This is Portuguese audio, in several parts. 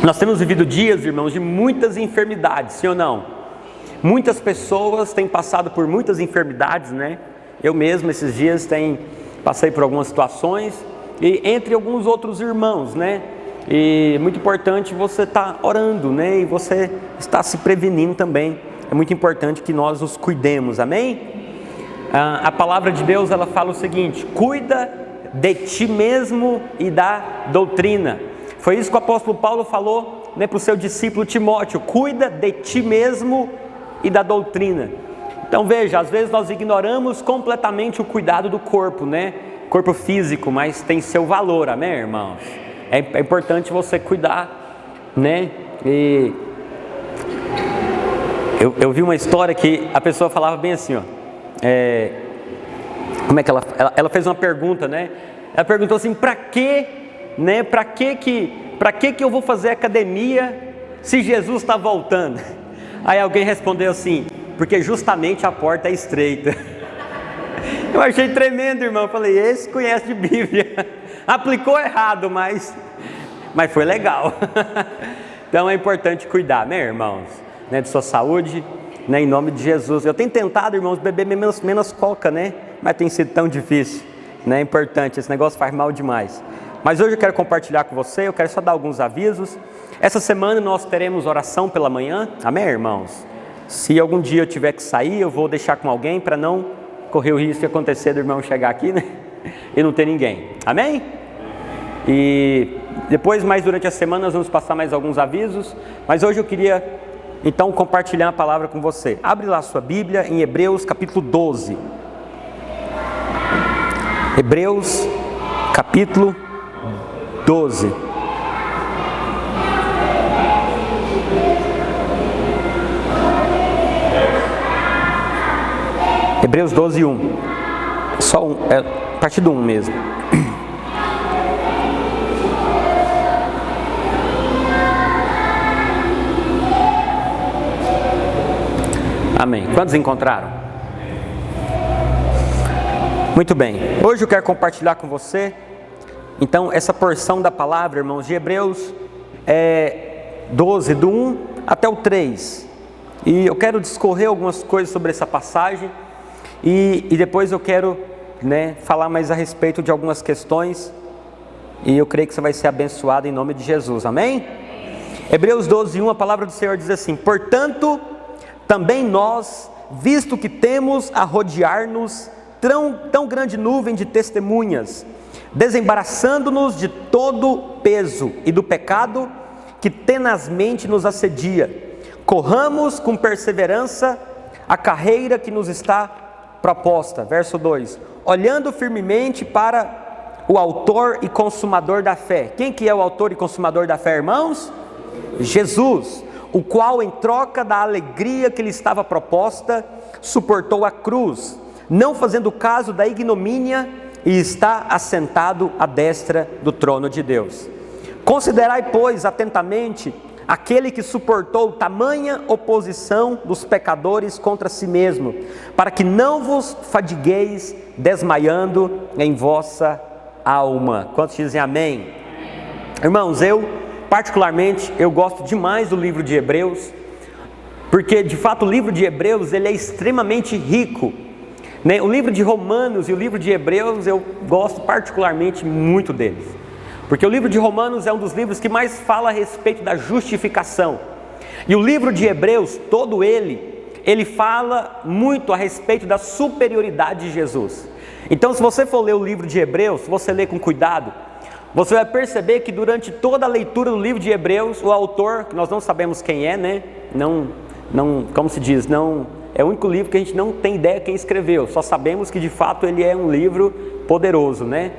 Nós temos vivido dias, irmãos, de muitas enfermidades, sim ou não? Muitas pessoas têm passado por muitas enfermidades, né? Eu mesmo, esses dias, passei por algumas situações, e entre alguns outros irmãos, né? E muito importante você estar orando, né? E você estar se prevenindo também. É muito importante que nós nos cuidemos, amém? A palavra de Deus, ela fala o seguinte: cuida de ti mesmo e da doutrina. Foi isso que o apóstolo Paulo falou, né, para o seu discípulo Timóteo: cuida de ti mesmo e da doutrina. Então veja, às vezes nós ignoramos completamente o cuidado do corpo, né? Corpo físico, mas tem seu valor, amém, irmãos? É importante você cuidar, né? E eu vi uma história que a pessoa falava bem assim, ó. Como é que ela fez uma pergunta, né? Ela perguntou assim: para que, né? Para que eu vou fazer academia se Jesus está voltando? Aí alguém respondeu assim: porque justamente a porta é estreita. Eu achei tremendo, irmão. Eu falei: esse conhece de Bíblia. Aplicou errado, mas foi legal. Então é importante cuidar, né, irmãos? Né, de sua saúde, né, em nome de Jesus. Eu tenho tentado, irmãos, beber menos coca, né? Mas tem sido tão difícil, né? É importante, esse negócio faz mal demais. Mas hoje eu quero compartilhar com você, eu quero só dar alguns avisos. Essa semana nós teremos oração pela manhã, amém, irmãos? Se algum dia eu tiver que sair, eu vou deixar com alguém para não correr o risco de acontecer do irmão chegar aqui, né? E não ter ninguém, amém? E depois, mais durante a semana, nós vamos passar mais alguns avisos. Mas hoje eu queria, então, compartilhar a palavra com você. Abre lá a sua Bíblia em Hebreus capítulo 12. Hebreus capítulo 12. Hebreus 12, 1. Só um, a partir do 1 mesmo. Amém. Quantos encontraram? Muito bem. Hoje eu quero compartilhar com você, então, essa porção da palavra, irmãos, de Hebreus 12, do 1 até o 3. E eu quero discorrer algumas coisas sobre essa passagem. E depois eu quero, né, falar mais a respeito de algumas questões. E eu creio que você vai ser abençoado em nome de Jesus. Amém? Hebreus 12, 1, a palavra do Senhor diz assim: portanto, também nós, visto que temos a rodear-nos tão grande nuvem de testemunhas, desembaraçando-nos de todo peso e do pecado que tenazmente nos assedia, corramos com perseverança a carreira que nos está proposta. Verso 2: olhando firmemente para o autor e consumador da fé. Quem que é o autor e consumador da fé, irmãos? Jesus, o qual, em troca da alegria que lhe estava proposta, suportou a cruz, não fazendo caso da ignomínia, e está assentado à destra do trono de Deus. Considerai, pois, atentamente aquele que suportou tamanha oposição dos pecadores contra si mesmo, para que não vos fadigueis desmaiando em vossa alma. Quantos dizem amém? Irmãos, particularmente, eu gosto demais do livro de Hebreus, porque de fato o livro de Hebreus ele é extremamente rico, né? O livro de Romanos e o livro de Hebreus eu gosto particularmente muito deles, porque o livro de Romanos é um dos livros que mais fala a respeito da justificação, e o livro de Hebreus, todo ele fala muito a respeito da superioridade de Jesus. Então, se você for ler o livro de Hebreus, se você ler com cuidado, você vai perceber que durante toda a leitura do livro de Hebreus, o autor, que nós não sabemos quem é, né? Como se diz, não é o único livro que a gente não tem ideia quem escreveu, só sabemos que de fato ele é um livro poderoso, né?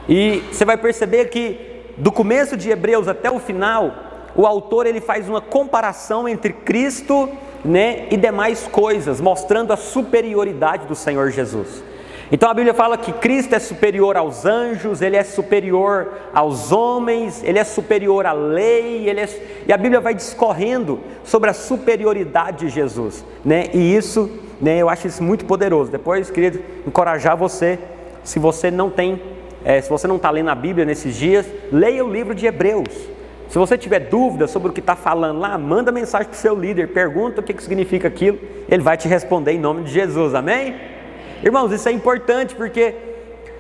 E você vai perceber que do começo de Hebreus até o final, o autor ele faz uma comparação entre Cristo, né, e demais coisas, mostrando a superioridade do Senhor Jesus. Então a Bíblia fala que Cristo é superior aos anjos, Ele é superior aos homens, Ele é superior à lei, e a Bíblia vai discorrendo sobre a superioridade de Jesus, né? E isso, né, eu acho isso muito poderoso. Depois queria encorajar você, se você não está lendo a Bíblia nesses dias, leia o livro de Hebreus, Se você tiver dúvida sobre o que está falando lá, manda mensagem para o seu líder, pergunta o que significa aquilo, ele vai te responder em nome de Jesus, amém? Irmãos, isso é importante porque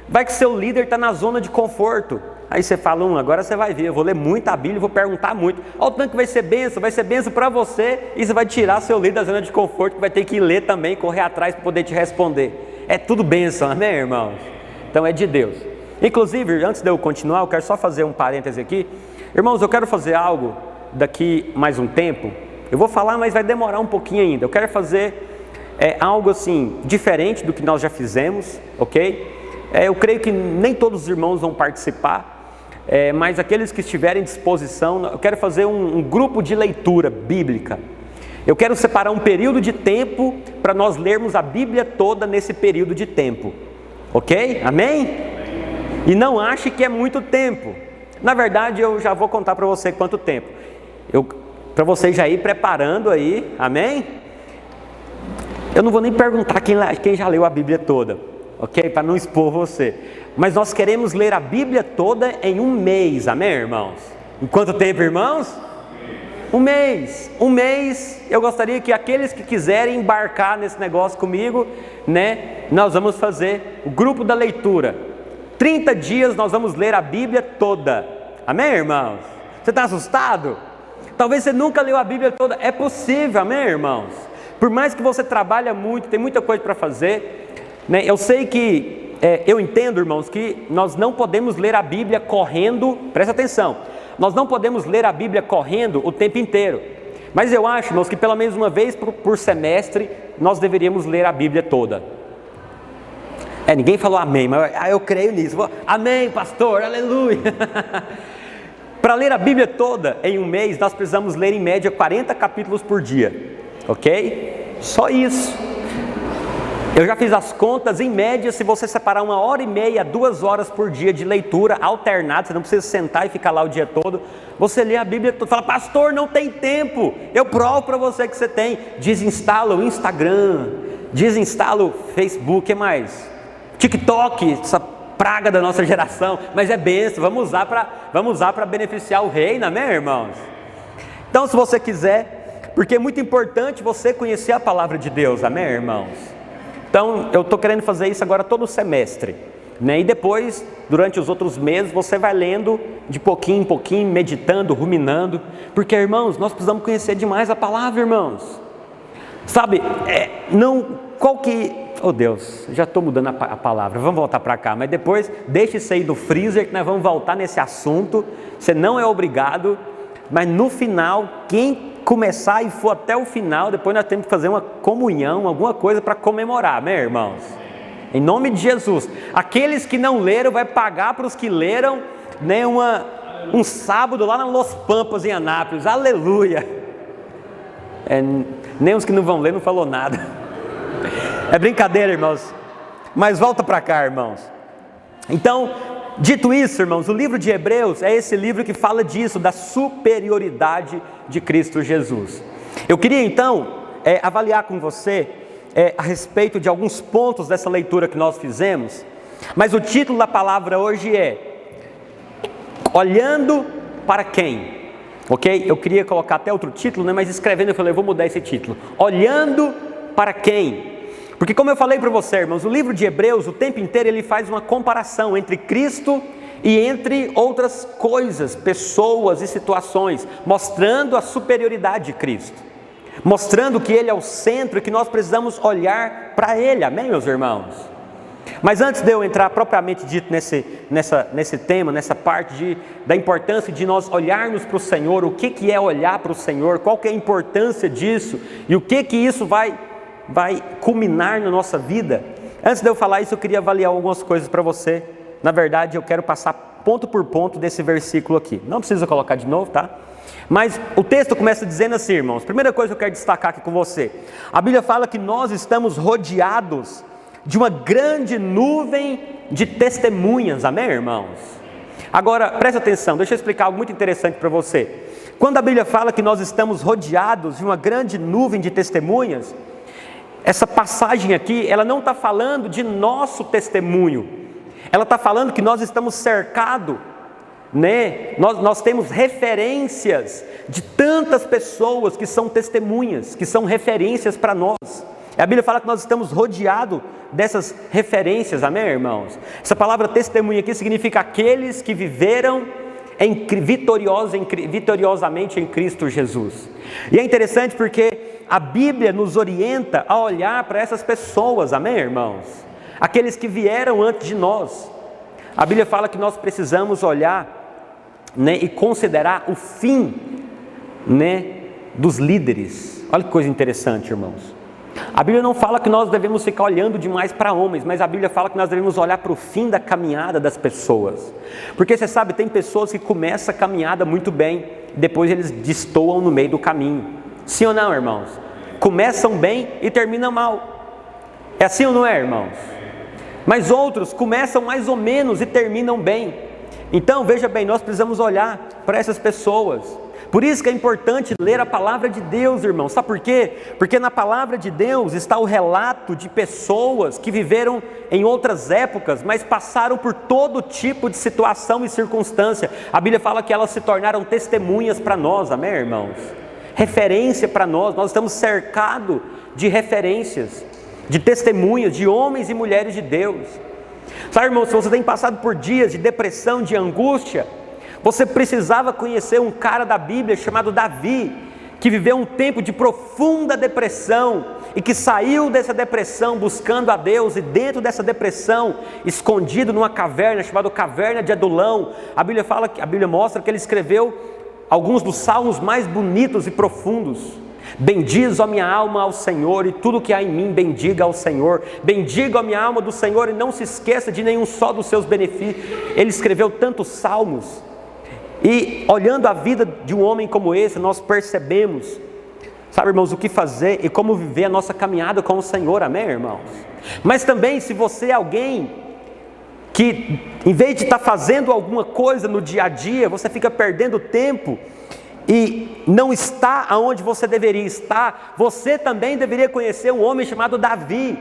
vai que seu líder está na zona de conforto. Aí você fala, agora você vai ver, eu vou ler muito a Bíblia, vou perguntar muito. Olha o tanto que vai ser bênção para você, e você vai tirar seu líder da zona de conforto, que vai ter que ler também, correr atrás para poder te responder. É tudo bênção, amém, irmãos? Então é de Deus. Inclusive, antes de eu continuar, eu quero só fazer um parêntese aqui. Irmãos, eu quero fazer algo daqui mais um tempo. Eu vou falar, mas vai demorar um pouquinho ainda. Eu quero fazer algo assim, diferente do que nós já fizemos, ok? Eu creio que nem todos os irmãos vão participar, mas aqueles que estiverem à disposição, eu quero fazer um grupo de leitura bíblica. Eu quero separar um período de tempo para nós lermos a Bíblia toda nesse período de tempo, ok? Amém? E não ache que é muito tempo. Na verdade, eu já vou contar para você quanto tempo. Para você já ir preparando aí, amém? Eu não vou nem perguntar quem já leu a Bíblia toda, ok? Para não expor você. Mas nós queremos ler a Bíblia toda em um mês, amém, irmãos? Em quanto tempo, irmãos? Um mês. Eu gostaria que aqueles que quiserem embarcar nesse negócio comigo, né? Nós vamos fazer o grupo da leitura. 30 dias nós vamos ler a Bíblia toda. Amém, irmãos? Você está assustado? Talvez você nunca leu a Bíblia toda. É possível, amém, irmãos? Por mais que você trabalhe muito, tem muita coisa para fazer, né? Eu sei que, eu entendo, irmãos, que nós não podemos ler a Bíblia correndo. Presta atenção. Nós não podemos ler a Bíblia correndo o tempo inteiro. Mas eu acho, irmãos, que pelo menos uma vez por semestre, nós deveríamos ler a Bíblia toda. Ninguém falou amém, mas eu creio nisso. Amém, pastor, aleluia. Para ler a Bíblia toda em um mês, nós precisamos ler em média 40 capítulos por dia, ok? Só isso. Eu já fiz as contas, em média, se você separar 1h30, 2 horas por dia de leitura alternada, você não precisa sentar e ficar lá o dia todo, você lê a Bíblia toda, fala, pastor, não tem tempo. Eu provo para você que você tem. Desinstala o Instagram, desinstala o Facebook, o que mais? TikTok, essa praga da nossa geração, mas é bênção, vamos usar para beneficiar o reino, amém, irmãos? Então, se você quiser, porque é muito importante você conhecer a palavra de Deus, amém, irmãos? Então, eu estou querendo fazer isso agora todo semestre, né? E depois, durante os outros meses, você vai lendo de pouquinho em pouquinho, meditando, ruminando, porque, irmãos, nós precisamos conhecer demais a palavra, irmãos. Sabe, oh Deus, já estou mudando a palavra, vamos voltar para cá, mas depois deixe isso aí no freezer que nós vamos voltar nesse assunto. Você não é obrigado, mas no final, quem começar e for até o final, depois nós temos que fazer uma comunhão, alguma coisa para comemorar, né, irmãos? Em nome de Jesus. Aqueles que não leram, vai pagar para os que leram, né, um sábado lá na Los Pampas em Anápolis, aleluia. Nem os que não vão ler não falou nada. É brincadeira, irmãos, mas volta para cá, irmãos. Então, dito isso, irmãos, o livro de Hebreus é esse livro que fala disso, da superioridade de Cristo Jesus. Eu queria então avaliar com você a respeito de alguns pontos dessa leitura que nós fizemos, mas o título da palavra hoje é Olhando para quem? Ok? Eu queria colocar até outro título, né? Mas escrevendo eu falei, eu vou mudar esse título. Olhando para quem? Porque como eu falei para você, irmãos, o livro de Hebreus, o tempo inteiro ele faz uma comparação entre Cristo e entre outras coisas, pessoas e situações, mostrando a superioridade de Cristo, mostrando que Ele é o centro e que nós precisamos olhar para Ele, amém, meus irmãos? Mas antes de eu entrar propriamente dito nesse tema, nessa parte da importância de nós olharmos para o Senhor, o que é olhar para o Senhor, qual que é a importância disso e o que isso vai culminar na nossa vida. Antes de eu falar isso, eu queria avaliar algumas coisas para você. Na verdade, eu quero passar ponto por ponto desse versículo aqui. Não precisa colocar de novo, tá? Mas o texto começa dizendo assim, irmãos. Primeira coisa que eu quero destacar aqui com você. A Bíblia fala que nós estamos rodeados de uma grande nuvem de testemunhas. Amém, irmãos? Agora, preste atenção, deixa eu explicar algo muito interessante para você. Quando a Bíblia fala que nós estamos rodeados de uma grande nuvem de testemunhas, essa passagem aqui, ela não está falando de nosso testemunho. Ela está falando que nós estamos cercados né? Nós temos referências de tantas pessoas que são testemunhas, que são referências para nós. A Bíblia fala que nós estamos rodeados dessas referências, amém, irmãos? Essa palavra testemunha aqui significa aqueles que viveram vitoriosamente em Cristo Jesus. E é interessante porque a Bíblia nos orienta a olhar para essas pessoas, amém, irmãos? Aqueles que vieram antes de nós. A Bíblia fala que nós precisamos olhar, né, e considerar o fim, né, dos líderes. Olha que coisa interessante, irmãos. A Bíblia não fala que nós devemos ficar olhando demais para homens, mas a Bíblia fala que nós devemos olhar para o fim da caminhada das pessoas. Porque você sabe, tem pessoas que começam a caminhada muito bem, depois eles destoam no meio do caminho. Sim ou não, irmãos? Começam bem e terminam mal. É assim ou não é, irmãos? Mas outros começam mais ou menos e terminam bem. Então, veja bem, nós precisamos olhar para essas pessoas. Por isso que é importante ler a palavra de Deus, irmãos. Sabe por quê? Porque na palavra de Deus está o relato de pessoas que viveram em outras épocas, mas passaram por todo tipo de situação e circunstância. A Bíblia fala que elas se tornaram testemunhas para nós, amém, irmãos? Referência para nós. Nós estamos cercados de referências, de testemunhas, de homens e mulheres de Deus. Sabe, irmãos, se você tem passado por dias de depressão, de angústia, você precisava conhecer um cara da Bíblia chamado Davi, que viveu um tempo de profunda depressão e que saiu dessa depressão buscando a Deus, e dentro dessa depressão, escondido numa caverna chamada Caverna de Adulão, a Bíblia mostra que ele escreveu alguns dos salmos mais bonitos e profundos. Bendiz a minha alma ao Senhor, e tudo que há em mim bendiga ao Senhor. Bendiga a minha alma do Senhor, e não se esqueça de nenhum só dos seus benefícios. Ele escreveu tantos salmos. E olhando a vida de um homem como esse, nós percebemos, sabe, irmãos, o que fazer e como viver a nossa caminhada com o Senhor, amém, irmãos? Mas também, se você é alguém que, em vez de estar fazendo alguma coisa no dia a dia, você fica perdendo tempo e não está aonde você deveria estar, você também deveria conhecer um homem chamado Davi,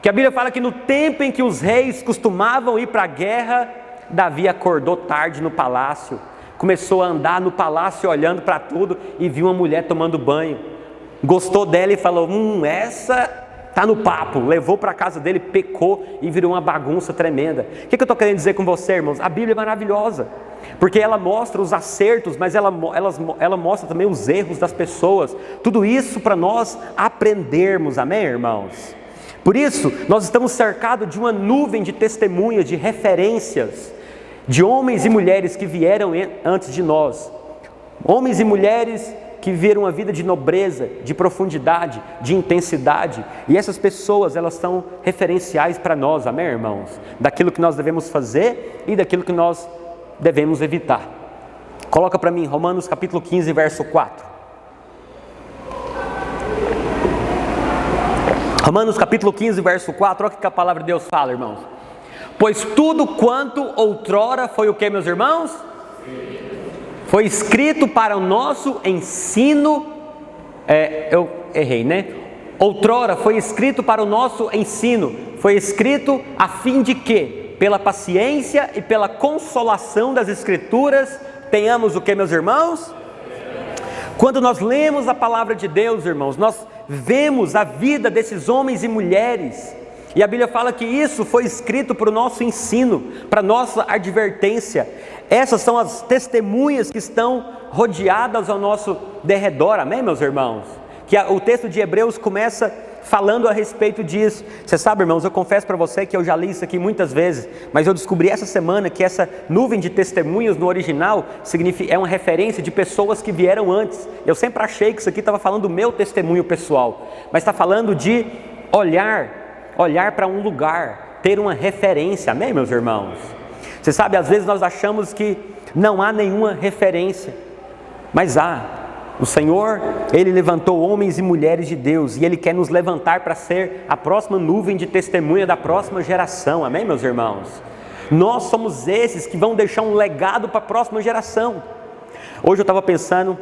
que a Bíblia fala que no tempo em que os reis costumavam ir para a guerra, Davi acordou tarde no palácio, começou a andar no palácio olhando para tudo e viu uma mulher tomando banho, gostou dela e falou, essa está no papo, levou para a casa dele, pecou e virou uma bagunça tremenda. O que eu estou querendo dizer com você, irmãos? A Bíblia é maravilhosa, porque ela mostra os acertos, mas ela mostra também os erros das pessoas, tudo isso para nós aprendermos, amém, irmãos? Por isso, nós estamos cercados de uma nuvem de testemunhas, de referências, de homens e mulheres que vieram antes de nós, homens e mulheres que viveram uma vida de nobreza, de profundidade, de intensidade, e essas pessoas, elas são referenciais para nós, amém, irmãos? Daquilo que nós devemos fazer e daquilo que nós devemos evitar. Coloca para mim Romanos capítulo 15, verso 4. Romanos capítulo 15, verso 4, olha o que a palavra de Deus fala, irmãos. Pois tudo quanto outrora foi o que, meus irmãos? Foi escrito para o nosso ensino, eu errei, né? Outrora foi escrito para o nosso ensino, foi escrito a fim de que, pela paciência e pela consolação das Escrituras, tenhamos o que, meus irmãos? Quando nós lemos a palavra de Deus, irmãos, nós vemos a vida desses homens e mulheres, e a Bíblia fala que isso foi escrito para o nosso ensino, para a nossa advertência. Essas são as testemunhas que estão rodeadas ao nosso derredor, amém, meus irmãos? Que o texto de Hebreus começa falando a respeito disso. Você sabe, irmãos, eu confesso para você que eu já li isso aqui muitas vezes, mas eu descobri essa semana que essa nuvem de testemunhas no original é uma referência de pessoas que vieram antes. Eu sempre achei que isso aqui estava falando do meu testemunho pessoal, mas está falando de olhar para um lugar, ter uma referência, amém, meus irmãos? Você sabe, às vezes nós achamos que não há nenhuma referência, mas há. O Senhor, Ele levantou homens e mulheres de Deus, e Ele quer nos levantar para ser a próxima nuvem de testemunha da próxima geração, amém, meus irmãos? Nós somos esses que vão deixar um legado para a próxima geração. Hoje eu estava pensando,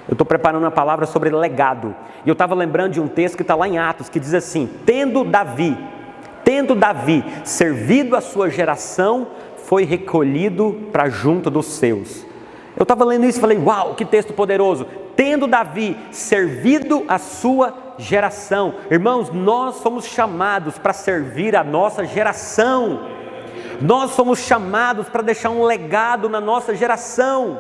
eu estou preparando uma palavra sobre legado, e eu estava lembrando de um texto que está lá em Atos, que diz assim: tendo Davi servido a sua geração, foi recolhido para junto dos seus. Eu estava lendo isso e falei, uau, que texto poderoso. Tendo Davi servido a sua geração. Irmãos, nós somos chamados para servir a nossa geração. Nós somos chamados para deixar um legado na nossa geração.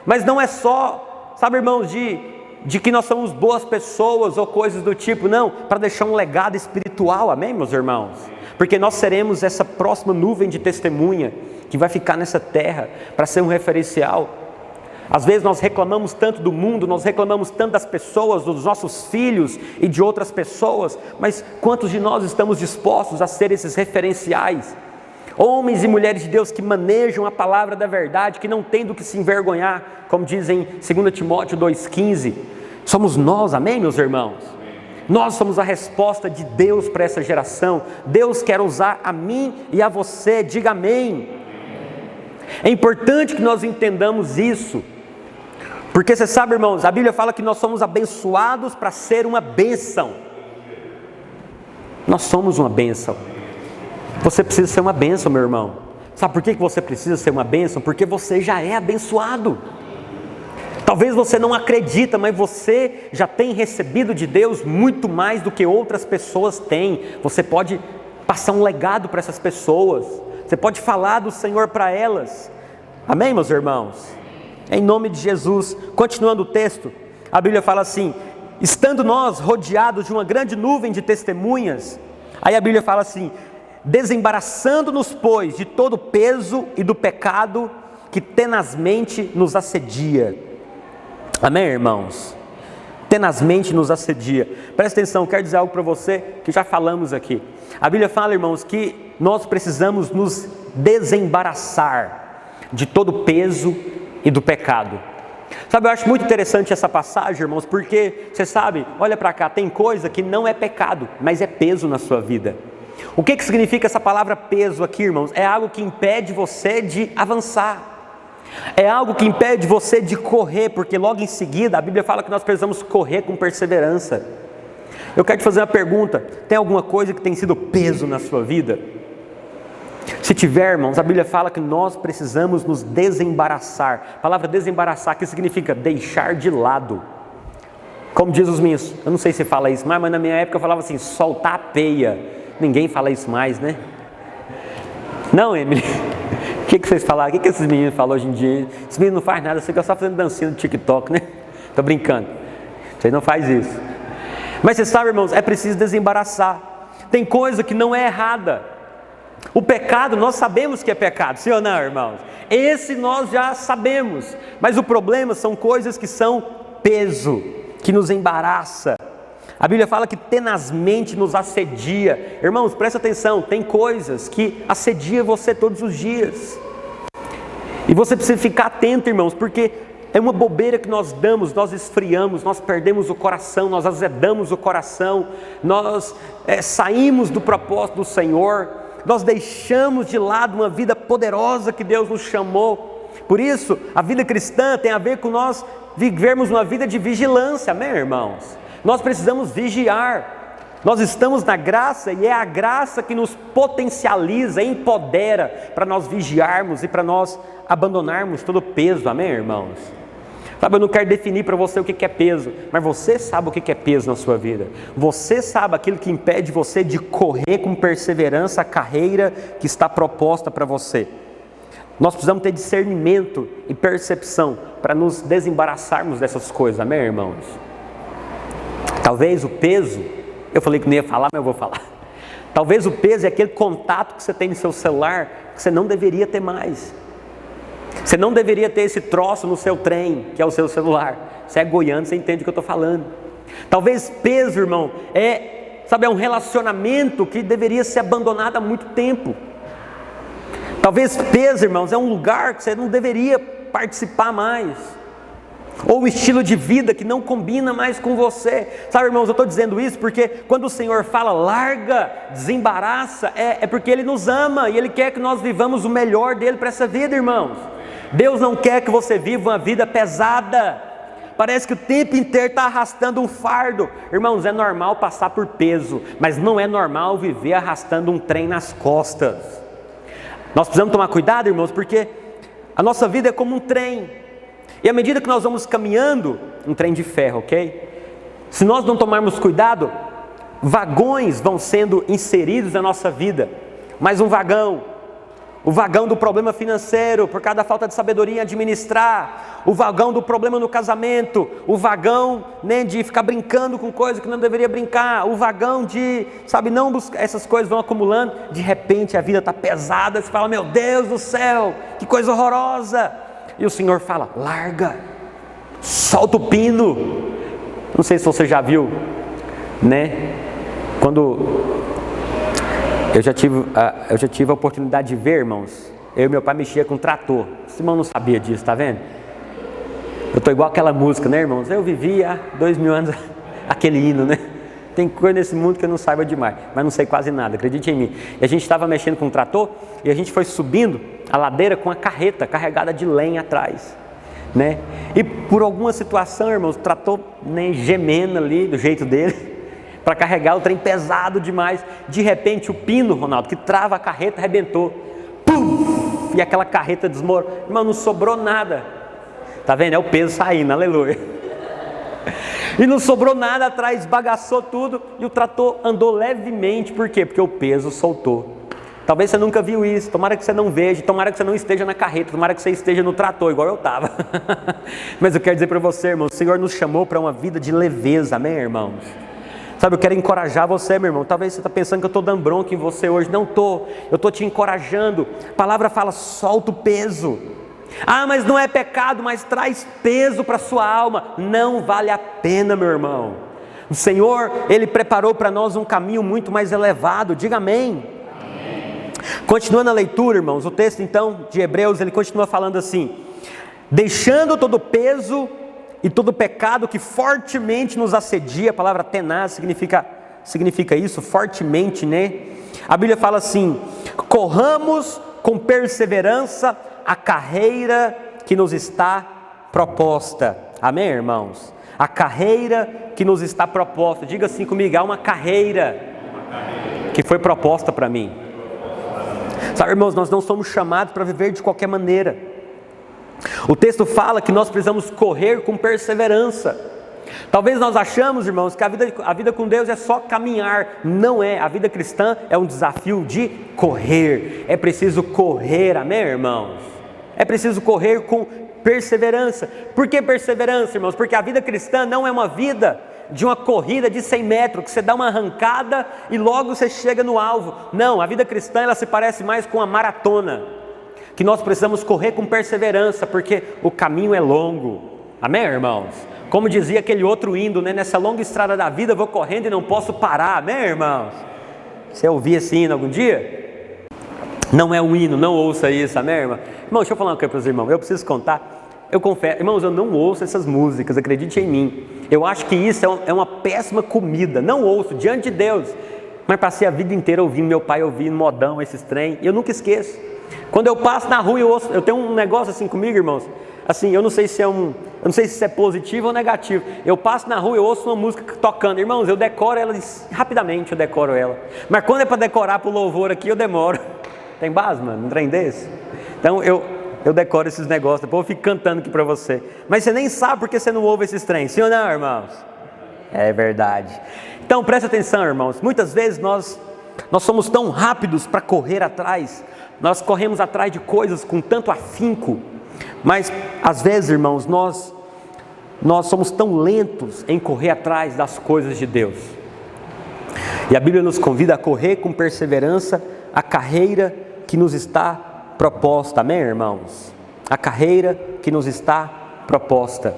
Mas não é só, sabe, irmãos, de que nós somos boas pessoas ou coisas do tipo, não, para deixar um legado espiritual, amém, meus irmãos? Porque nós seremos essa próxima nuvem de testemunha que vai ficar nessa terra para ser um referencial. Às vezes nós reclamamos tanto do mundo, nós reclamamos tanto das pessoas, dos nossos filhos e de outras pessoas, mas quantos de nós estamos dispostos a ser esses referenciais? Homens e mulheres de Deus que manejam a palavra da verdade, que não tem do que se envergonhar, como diz em 2 Timóteo 2,15. Somos nós, amém, meus irmãos? Nós somos a resposta de Deus para essa geração. Deus quer usar a mim e a você, diga amém. É importante que nós entendamos isso, porque você sabe, irmãos, a Bíblia fala que nós somos abençoados para ser uma bênção. Nós somos uma bênção. Você precisa ser uma bênção, meu irmão. Sabe por que você precisa ser uma bênção? Porque você já é abençoado. Talvez você não acredita, mas você já tem recebido de Deus muito mais do que outras pessoas têm. Você pode passar um legado para essas pessoas. Você pode falar do Senhor para elas. Amém, meus irmãos? Em nome de Jesus. Continuando o texto, a Bíblia fala assim: estando nós rodeados de uma grande nuvem de testemunhas, aí a Bíblia fala assim: desembaraçando-nos, pois, de todo o peso e do pecado que tenazmente nos assedia. Amém, irmãos? Tenazmente nos assedia. Presta atenção, quero dizer algo para você que já falamos aqui. A Bíblia fala, irmãos, que nós precisamos nos desembaraçar de todo o peso e do pecado. Sabe, eu acho muito interessante essa passagem, irmãos, porque, você sabe, olha para cá, tem coisa que não é pecado, mas é peso na sua vida. O que significa essa palavra peso aqui, irmãos? É algo que impede você de avançar. É algo que impede você de correr, porque logo em seguida a Bíblia fala que nós precisamos correr com perseverança. Eu quero te fazer uma pergunta: tem alguma coisa que tem sido peso na sua vida? Se tiver, irmãos, a Bíblia fala que nós precisamos nos desembaraçar. A palavra desembaraçar, que significa deixar de lado. Como diz os meninos, eu não sei se fala isso mais, mas na minha época eu falava assim, soltar a peia. Ninguém fala isso mais, né? Não, Emily? O que vocês falaram? O que esses meninos falam hoje em dia? Esses meninos não fazem nada, você fica só fazendo dancinha no TikTok, né? Tô brincando. Vocês não fazem isso. Mas você sabe, irmãos, é preciso desembaraçar. Tem coisa que não é errada. O pecado, nós sabemos que é pecado, sim ou não, irmãos? Esse nós já sabemos. Mas o problema são coisas que são peso, que nos embaraça. A Bíblia fala que tenazmente nos assedia. Irmãos, presta atenção, tem coisas que assediam você todos os dias. E você precisa ficar atento, irmãos, porque é uma bobeira que nós damos, nós esfriamos, nós perdemos o coração, nós azedamos o coração, nós saímos do propósito do Senhor, nós deixamos de lado uma vida poderosa que Deus nos chamou. Por isso, a vida cristã tem a ver com nós vivermos uma vida de vigilância, amém, irmãos? Nós precisamos vigiar. Nós estamos na graça e é a graça que nos potencializa, empodera para nós vigiarmos e para nós abandonarmos todo o peso, amém, irmãos? Sabe, eu não quero definir para você o que é peso, mas você sabe o que é peso na sua vida. Você sabe aquilo que impede você de correr com perseverança a carreira que está proposta para você. Nós precisamos ter discernimento e percepção para nos desembaraçarmos dessas coisas, amém, irmãos? Talvez o peso, eu falei que não ia falar, mas eu vou falar. Talvez o peso é aquele contato que você tem no seu celular que você não deveria ter mais. Você não deveria ter esse troço no seu trem, que é o seu celular. Você é goiano, você entende o que eu estou falando. Talvez peso, irmão, é um relacionamento que deveria ser abandonado há muito tempo. Talvez peso, irmãos, é um lugar que você não deveria participar mais. Ou o estilo de vida que não combina mais com você. Sabe, irmãos, eu estou dizendo isso porque quando o Senhor fala larga, desembaraça, é porque Ele nos ama e Ele quer que nós vivamos o melhor dEle para essa vida, irmãos. Deus não quer que você viva uma vida pesada. Parece que o tempo inteiro está arrastando um fardo. Irmãos, é normal passar por peso, mas não é normal viver arrastando um trem nas costas. Nós precisamos tomar cuidado, irmãos, porque a nossa vida é como um trem. E à medida que nós vamos caminhando, um trem de ferro, ok? Se nós não tomarmos cuidado, vagões vão sendo inseridos na nossa vida. Mais um vagão. O vagão do problema financeiro, por causa da falta de sabedoria em administrar. O vagão do problema no casamento. O vagão, né, de ficar brincando com coisas que não deveria brincar. O vagão de, não buscar, essas coisas vão acumulando. De repente a vida está pesada, você fala, meu Deus do céu, que coisa horrorosa. E o Senhor fala, larga, solta o pino. Não sei se você já viu, né? Quando eu já tive a oportunidade de ver, irmãos, eu e meu pai mexia com trator. Esse irmão não sabia disso, tá vendo? Eu estou igual aquela música, né, irmãos? Eu vivi há 2000 anos, aquele hino, né? Tem coisa nesse mundo que eu não saiba demais, mas não sei quase nada, acredite em mim. E a gente estava mexendo com o trator e a gente foi subindo a ladeira com a carreta carregada de lenha atrás, né? E por alguma situação, irmãos, o trator, né, gemendo ali do jeito dele, para carregar o trem pesado demais. De repente o pino, Ronaldo, que trava a carreta, arrebentou. Pum! E aquela carreta desmoronou. Irmão, não sobrou nada. Tá vendo? É o peso saindo, aleluia. E não sobrou nada atrás, bagaçou tudo. E o trator andou levemente. Por quê? Porque o peso soltou. Talvez você nunca viu isso. Tomara que você não veja. Tomara que você não esteja na carreta. Tomara que você esteja no trator, igual eu estava. Mas eu quero dizer para você, irmão, o Senhor nos chamou para uma vida de leveza. Amém, irmãos? Sabe, eu quero encorajar você, meu irmão. Talvez você está pensando que eu estou dando bronca em você hoje. Não estou. Eu estou te encorajando. A palavra fala, solta o peso. Ah, mas não é pecado, mas traz peso para a sua alma. Não vale a pena, meu irmão. O Senhor, Ele preparou para nós um caminho muito mais elevado. Diga amém. Amém. Continuando a leitura, irmãos, o texto então de Hebreus, ele continua falando assim: deixando todo o peso e todo pecado que fortemente nos assedia. A palavra tenaz significa isso, fortemente, né? A Bíblia fala assim: corramos com perseverança a carreira que nos está proposta. Amém, irmãos? A carreira que nos está proposta. Diga assim comigo: há uma carreira que foi proposta para mim. Sabe, irmãos, nós não somos chamados para viver de qualquer maneira. O texto fala que nós precisamos correr com perseverança. Talvez nós achamos, irmãos, que a vida com Deus é só caminhar. Não é. A vida cristã é um desafio de correr. É preciso correr, amém, irmãos? É preciso correr com perseverança. Por que perseverança, irmãos? Porque a vida cristã não é uma vida de uma corrida de 100 metros, que você dá uma arrancada e logo você chega no alvo. Não, a vida cristã, ela se parece mais com uma maratona, que nós precisamos correr com perseverança, porque o caminho é longo. Amém, irmãos? Como dizia aquele outro hino, né? Nessa longa estrada da vida eu vou correndo e não posso parar. Amém, irmãos? Você ouvia esse hino algum dia? Não é um hino, não ouça isso, amém, irmão? Irmão, deixa eu falar uma coisa para os irmãos, eu preciso contar. Eu confesso, irmãos, eu não ouço essas músicas, acredite em mim. Eu acho que isso é uma péssima comida, não ouço, diante de Deus. Mas passei a vida inteira ouvindo meu pai ouvindo modão, esses trem, e eu nunca esqueço. Quando eu passo na rua, eu tenho um negócio assim comigo, irmãos. Assim, eu não sei se isso é positivo ou negativo. Eu passo na rua, eu ouço uma música tocando. Irmãos, eu decoro ela rapidamente, eu decoro ela. Mas quando é para decorar para o louvor aqui, eu demoro. Tem base, mano? Um trem desse? Então eu decoro esses negócios, depois eu fico cantando aqui para você. Mas você nem sabe porque você não ouve esses trens, sim ou não, irmãos? É verdade. Então presta atenção, irmãos. Muitas vezes nós somos tão rápidos para correr atrás. Nós corremos atrás de coisas com tanto afinco. Mas às vezes, irmãos, nós somos tão lentos em correr atrás das coisas de Deus. E a Bíblia nos convida a correr com perseverança a carreira que nos está proposta. Amém, irmãos? A carreira que nos está proposta.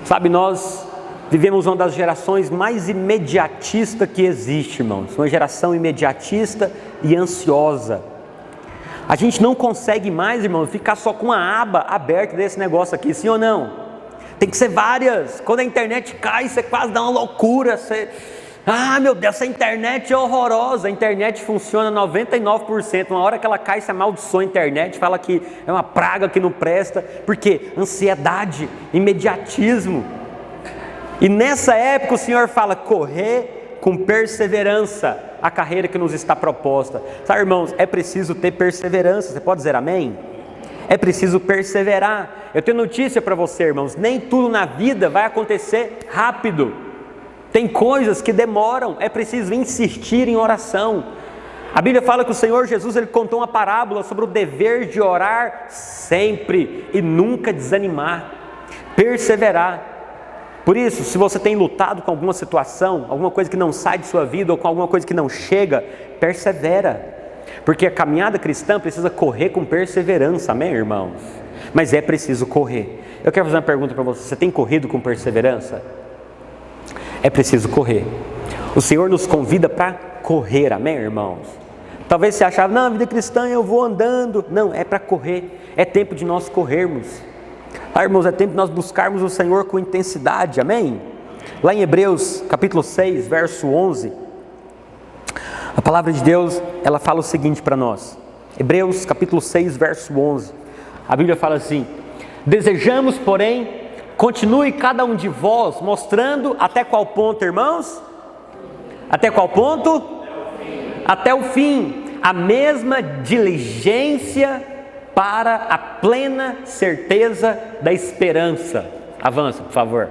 Sabe, nós vivemos uma das gerações mais imediatistas que existe, irmãos. Uma geração imediatista e ansiosa. A gente não consegue mais, irmãos, ficar só com uma aba aberta desse negócio aqui, sim ou não? Tem que ser várias. Quando a internet cai, você quase dá uma loucura. Ah, meu Deus, essa internet é horrorosa. A internet funciona 99%. Uma hora que ela cai, você amaldiçoa a internet, fala que é uma praga que não presta. Por quê? Ansiedade, imediatismo. E nessa época o Senhor fala, correr com perseverança a carreira que nos está proposta. Sabe, irmãos, é preciso ter perseverança. Você pode dizer amém? É preciso perseverar. Eu tenho notícia para você, irmãos, nem tudo na vida vai acontecer rápido. Tem coisas que demoram, é preciso insistir em oração. A Bíblia fala que o Senhor Jesus, Ele contou uma parábola sobre o dever de orar sempre e nunca desanimar, perseverar. Por isso, se você tem lutado com alguma situação, alguma coisa que não sai de sua vida ou com alguma coisa que não chega, persevera. Porque a caminhada cristã precisa correr com perseverança, amém, irmãos? Mas é preciso correr. Eu quero fazer uma pergunta para você: você tem corrido com perseverança? É preciso correr. O Senhor nos convida para correr, amém, irmãos? Talvez você achava, não, a vida cristã eu vou andando. Não, é para correr. É tempo de nós corrermos. Irmãos, é tempo de nós buscarmos o Senhor com intensidade, amém? Lá em Hebreus capítulo 6, verso 11, a palavra de Deus, ela fala o seguinte para nós. Hebreus capítulo 6, verso 11, a Bíblia fala assim: desejamos, porém, continue cada um de vós mostrando até qual ponto, irmãos? Até qual ponto? Até o fim, a mesma diligência para a plena certeza da esperança. Avança, por favor.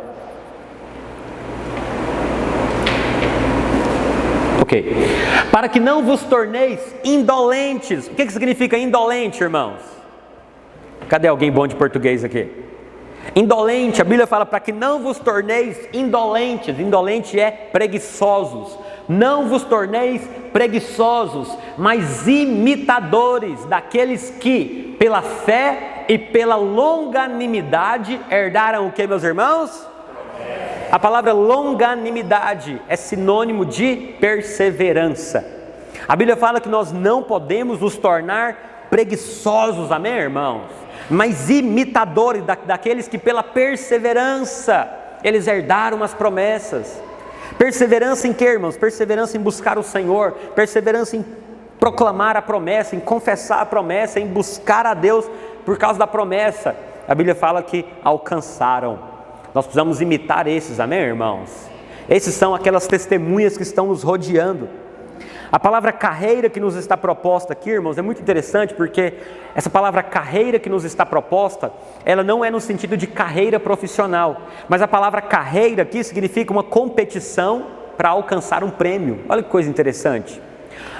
Ok. Para que não vos torneis indolentes. O que significa indolente, irmãos? Cadê alguém bom de português aqui? Indolente, a Bíblia fala para que não vos torneis indolentes. Indolente é preguiçosos. Não vos torneis preguiçosos, mas imitadores daqueles que, pela fé e pela longanimidade, herdaram o que, meus irmãos? A palavra longanimidade é sinônimo de perseverança. A Bíblia fala que nós não podemos nos tornar preguiçosos, amém, irmãos? Mas imitadores daqueles que pela perseverança, eles herdaram as promessas. Perseverança em quê, irmãos? Perseverança em buscar o Senhor, perseverança em proclamar a promessa, em confessar a promessa, em buscar a Deus por causa da promessa. A Bíblia fala que alcançaram. Nós precisamos imitar esses, amém, irmãos? Esses são aquelas testemunhas que estão nos rodeando. A palavra carreira que nos está proposta aqui, irmãos, é muito interessante, porque essa palavra carreira que nos está proposta, ela não é no sentido de carreira profissional, mas a palavra carreira aqui significa uma competição para alcançar um prêmio. Olha que coisa interessante.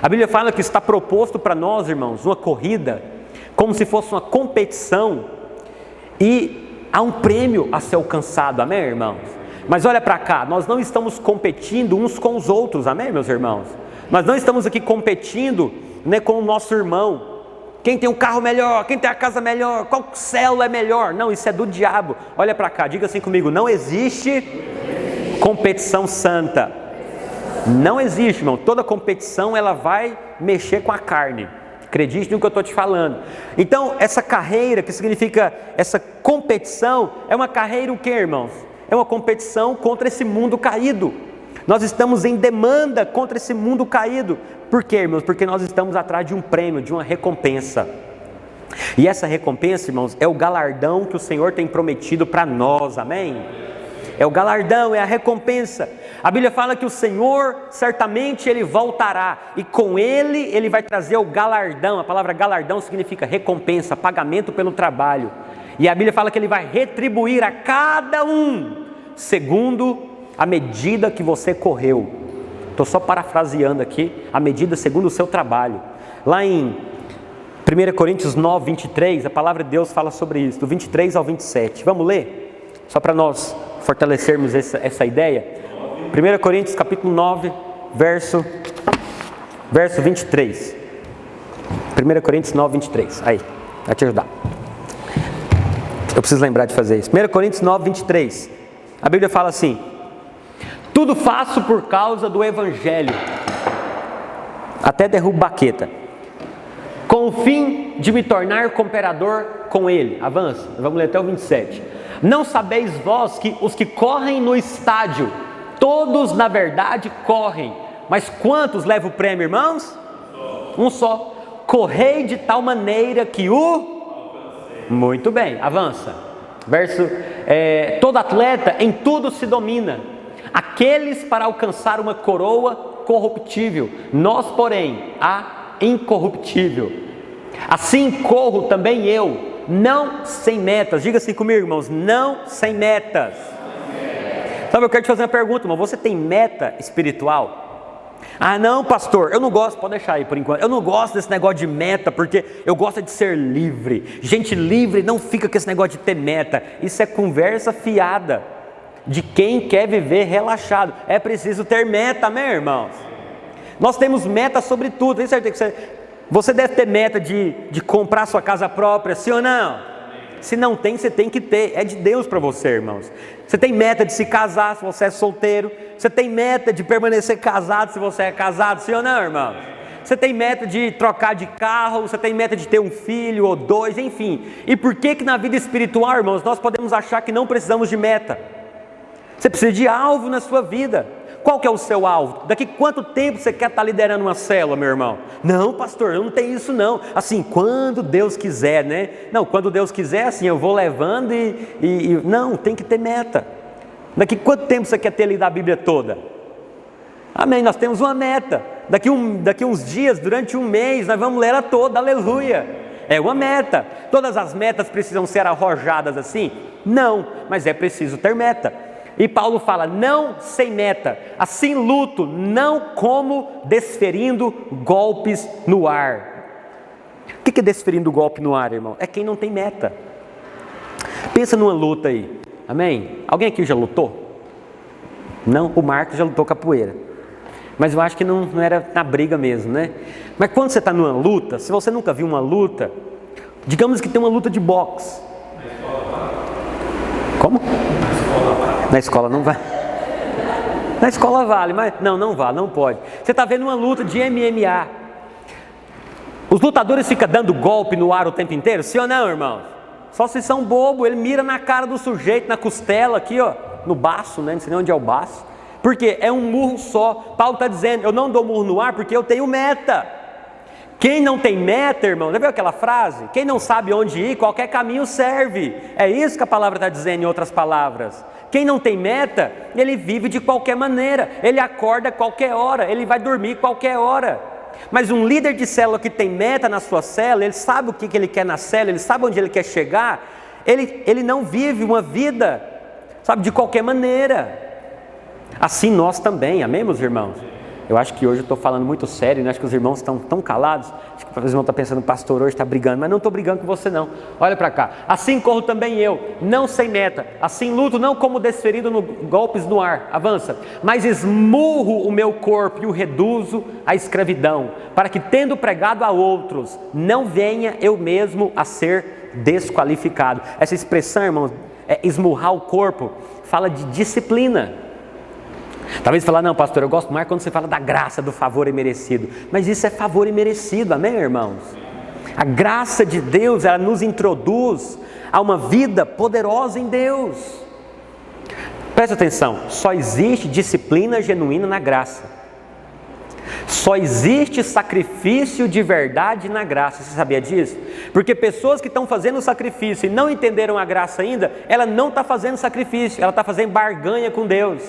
A Bíblia fala que está proposto para nós, irmãos, uma corrida, como se fosse uma competição, e há um prêmio a ser alcançado, amém, irmãos? Mas olha para cá, nós não estamos competindo uns com os outros, amém, meus irmãos? Nós não estamos aqui competindo, né, com o nosso irmão. Quem tem um carro melhor, quem tem a casa melhor, qual célula é melhor. Não, isso é do diabo. Olha para cá, diga assim comigo: não existe competição santa. Não existe, irmão. Toda competição ela vai mexer com a carne. Acredite no que eu estou te falando. Então, essa carreira, que significa essa competição, é uma carreira o quê, irmãos? É uma competição contra esse mundo caído. Nós estamos em demanda contra esse mundo caído. Por quê, irmãos? Porque nós estamos atrás de um prêmio, de uma recompensa. E essa recompensa, irmãos, é o galardão que o Senhor tem prometido para nós, amém? É o galardão, é a recompensa. A Bíblia fala que o Senhor, certamente Ele voltará, e com Ele vai trazer o galardão. A palavra galardão significa recompensa, pagamento pelo trabalho. E a Bíblia fala que Ele vai retribuir a cada um, segundo a medida que você correu. Estou só parafraseando aqui, a medida segundo o seu trabalho. Lá em 1 Coríntios 9, 23, a palavra de Deus fala sobre isso, do 23 ao 27. Vamos ler? Só para nós fortalecermos essa ideia. 1 Coríntios capítulo 9, verso 23. 1 Coríntios 9, 23. Aí, vai te ajudar. Eu preciso lembrar de fazer isso. 1 Coríntios 9, 23. A Bíblia fala assim: tudo faço por causa do Evangelho, até derrubo baqueta, com o fim de me tornar cooperador com ele. Avança, vamos ler até o 27. Não sabeis vós que os que correm no estádio, todos na verdade correm, mas quantos levam o prêmio, irmãos? Um só. Correi de tal maneira que o... Muito bem, avança. Verso, todo atleta em tudo se domina, aqueles para alcançar uma coroa corruptível, nós, porém, a incorruptível. Assim corro também eu, não sem metas. Diga assim comigo, irmãos, não sem metas. Sabe, eu quero te fazer uma pergunta, irmão, você tem meta espiritual? Ah, não, pastor, eu não gosto, pode deixar aí por enquanto. Eu não gosto desse negócio de meta, porque eu gosto de ser livre. Gente livre não fica com esse negócio de ter meta. Isso é conversa fiada de quem quer viver relaxado. É preciso ter meta, amém, irmãos? Nós temos meta sobre tudo. Tem certeza que você deve ter meta de comprar sua casa própria, sim ou não? Se não tem, você tem que ter. É de Deus para você, irmãos. Você tem meta de se casar se você é solteiro. Você tem meta de permanecer casado se você é casado, sim ou não, irmãos? Você tem meta de trocar de carro. Você tem meta de ter um filho ou dois, enfim. E por que na vida espiritual, irmãos, nós podemos achar que não precisamos de meta? Você precisa de alvo na sua vida. Qual que é o seu alvo? Daqui quanto tempo você quer estar liderando uma célula, meu irmão? Não, pastor, eu não tenho isso não. Assim, quando Deus quiser, né? Não, quando Deus quiser, assim, eu vou levando e... Não, tem que ter meta. Daqui quanto tempo você quer ter lido a Bíblia toda? Amém, nós temos uma meta. Daqui uns dias, durante um mês, nós vamos ler ela toda, aleluia. É uma meta. Todas as metas precisam ser arrojadas assim? Não, mas é preciso ter meta. E Paulo fala, não sem meta, assim luto, não como desferindo golpes no ar. O que é desferindo golpe no ar, irmão? É quem não tem meta. Pensa numa luta aí, amém? Alguém aqui já lutou? Não, o Marcos já lutou capoeira. Mas eu acho que não era na briga mesmo, né? Mas quando você está numa luta, se você nunca viu uma luta, digamos que tem uma luta de boxe. Como? Na escola não vai. Na escola vale, mas não vale, não pode. Você está vendo uma luta de MMA. Os lutadores ficam dando golpe no ar o tempo inteiro? Sim ou não, irmão? Só se são bobo, ele mira na cara do sujeito, na costela aqui, ó, no baço, né? Não sei nem onde é o baço. Porque é um murro só. Paulo está dizendo, eu não dou murro no ar porque eu tenho meta. Quem não tem meta, irmão, já viu aquela frase? Quem não sabe onde ir, qualquer caminho serve. É isso que a palavra está dizendo em outras palavras. Quem não tem meta, ele vive de qualquer maneira, ele acorda a qualquer hora, ele vai dormir qualquer hora. Mas um líder de célula que tem meta na sua célula, ele sabe o que ele quer na célula, ele sabe onde ele quer chegar, ele não vive uma vida, sabe, de qualquer maneira. Assim nós também, amém, meus irmãos? Eu acho que hoje eu estou falando muito sério, né? Acho que os irmãos estão tão calados. Acho que os irmãos estão pensando, o pastor hoje está brigando, mas não estou brigando com você não. Olha para cá. Assim corro também eu, não sem meta. Assim luto, não como desferido golpes no ar. Avança. Mas esmurro o meu corpo e o reduzo à escravidão, para que tendo pregado a outros, não venha eu mesmo a ser desqualificado. Essa expressão, irmãos, esmurrar o corpo, fala de disciplina. Talvez você fale, não, pastor, eu gosto mais quando você fala da graça, do favor imerecido. Mas isso é favor imerecido, amém, irmãos? A graça de Deus, ela nos introduz a uma vida poderosa em Deus. Presta atenção, só existe disciplina genuína na graça. Só existe sacrifício de verdade na graça. Você sabia disso? Porque pessoas que estão fazendo sacrifício e não entenderam a graça ainda, ela não está fazendo sacrifício, ela está fazendo barganha com Deus.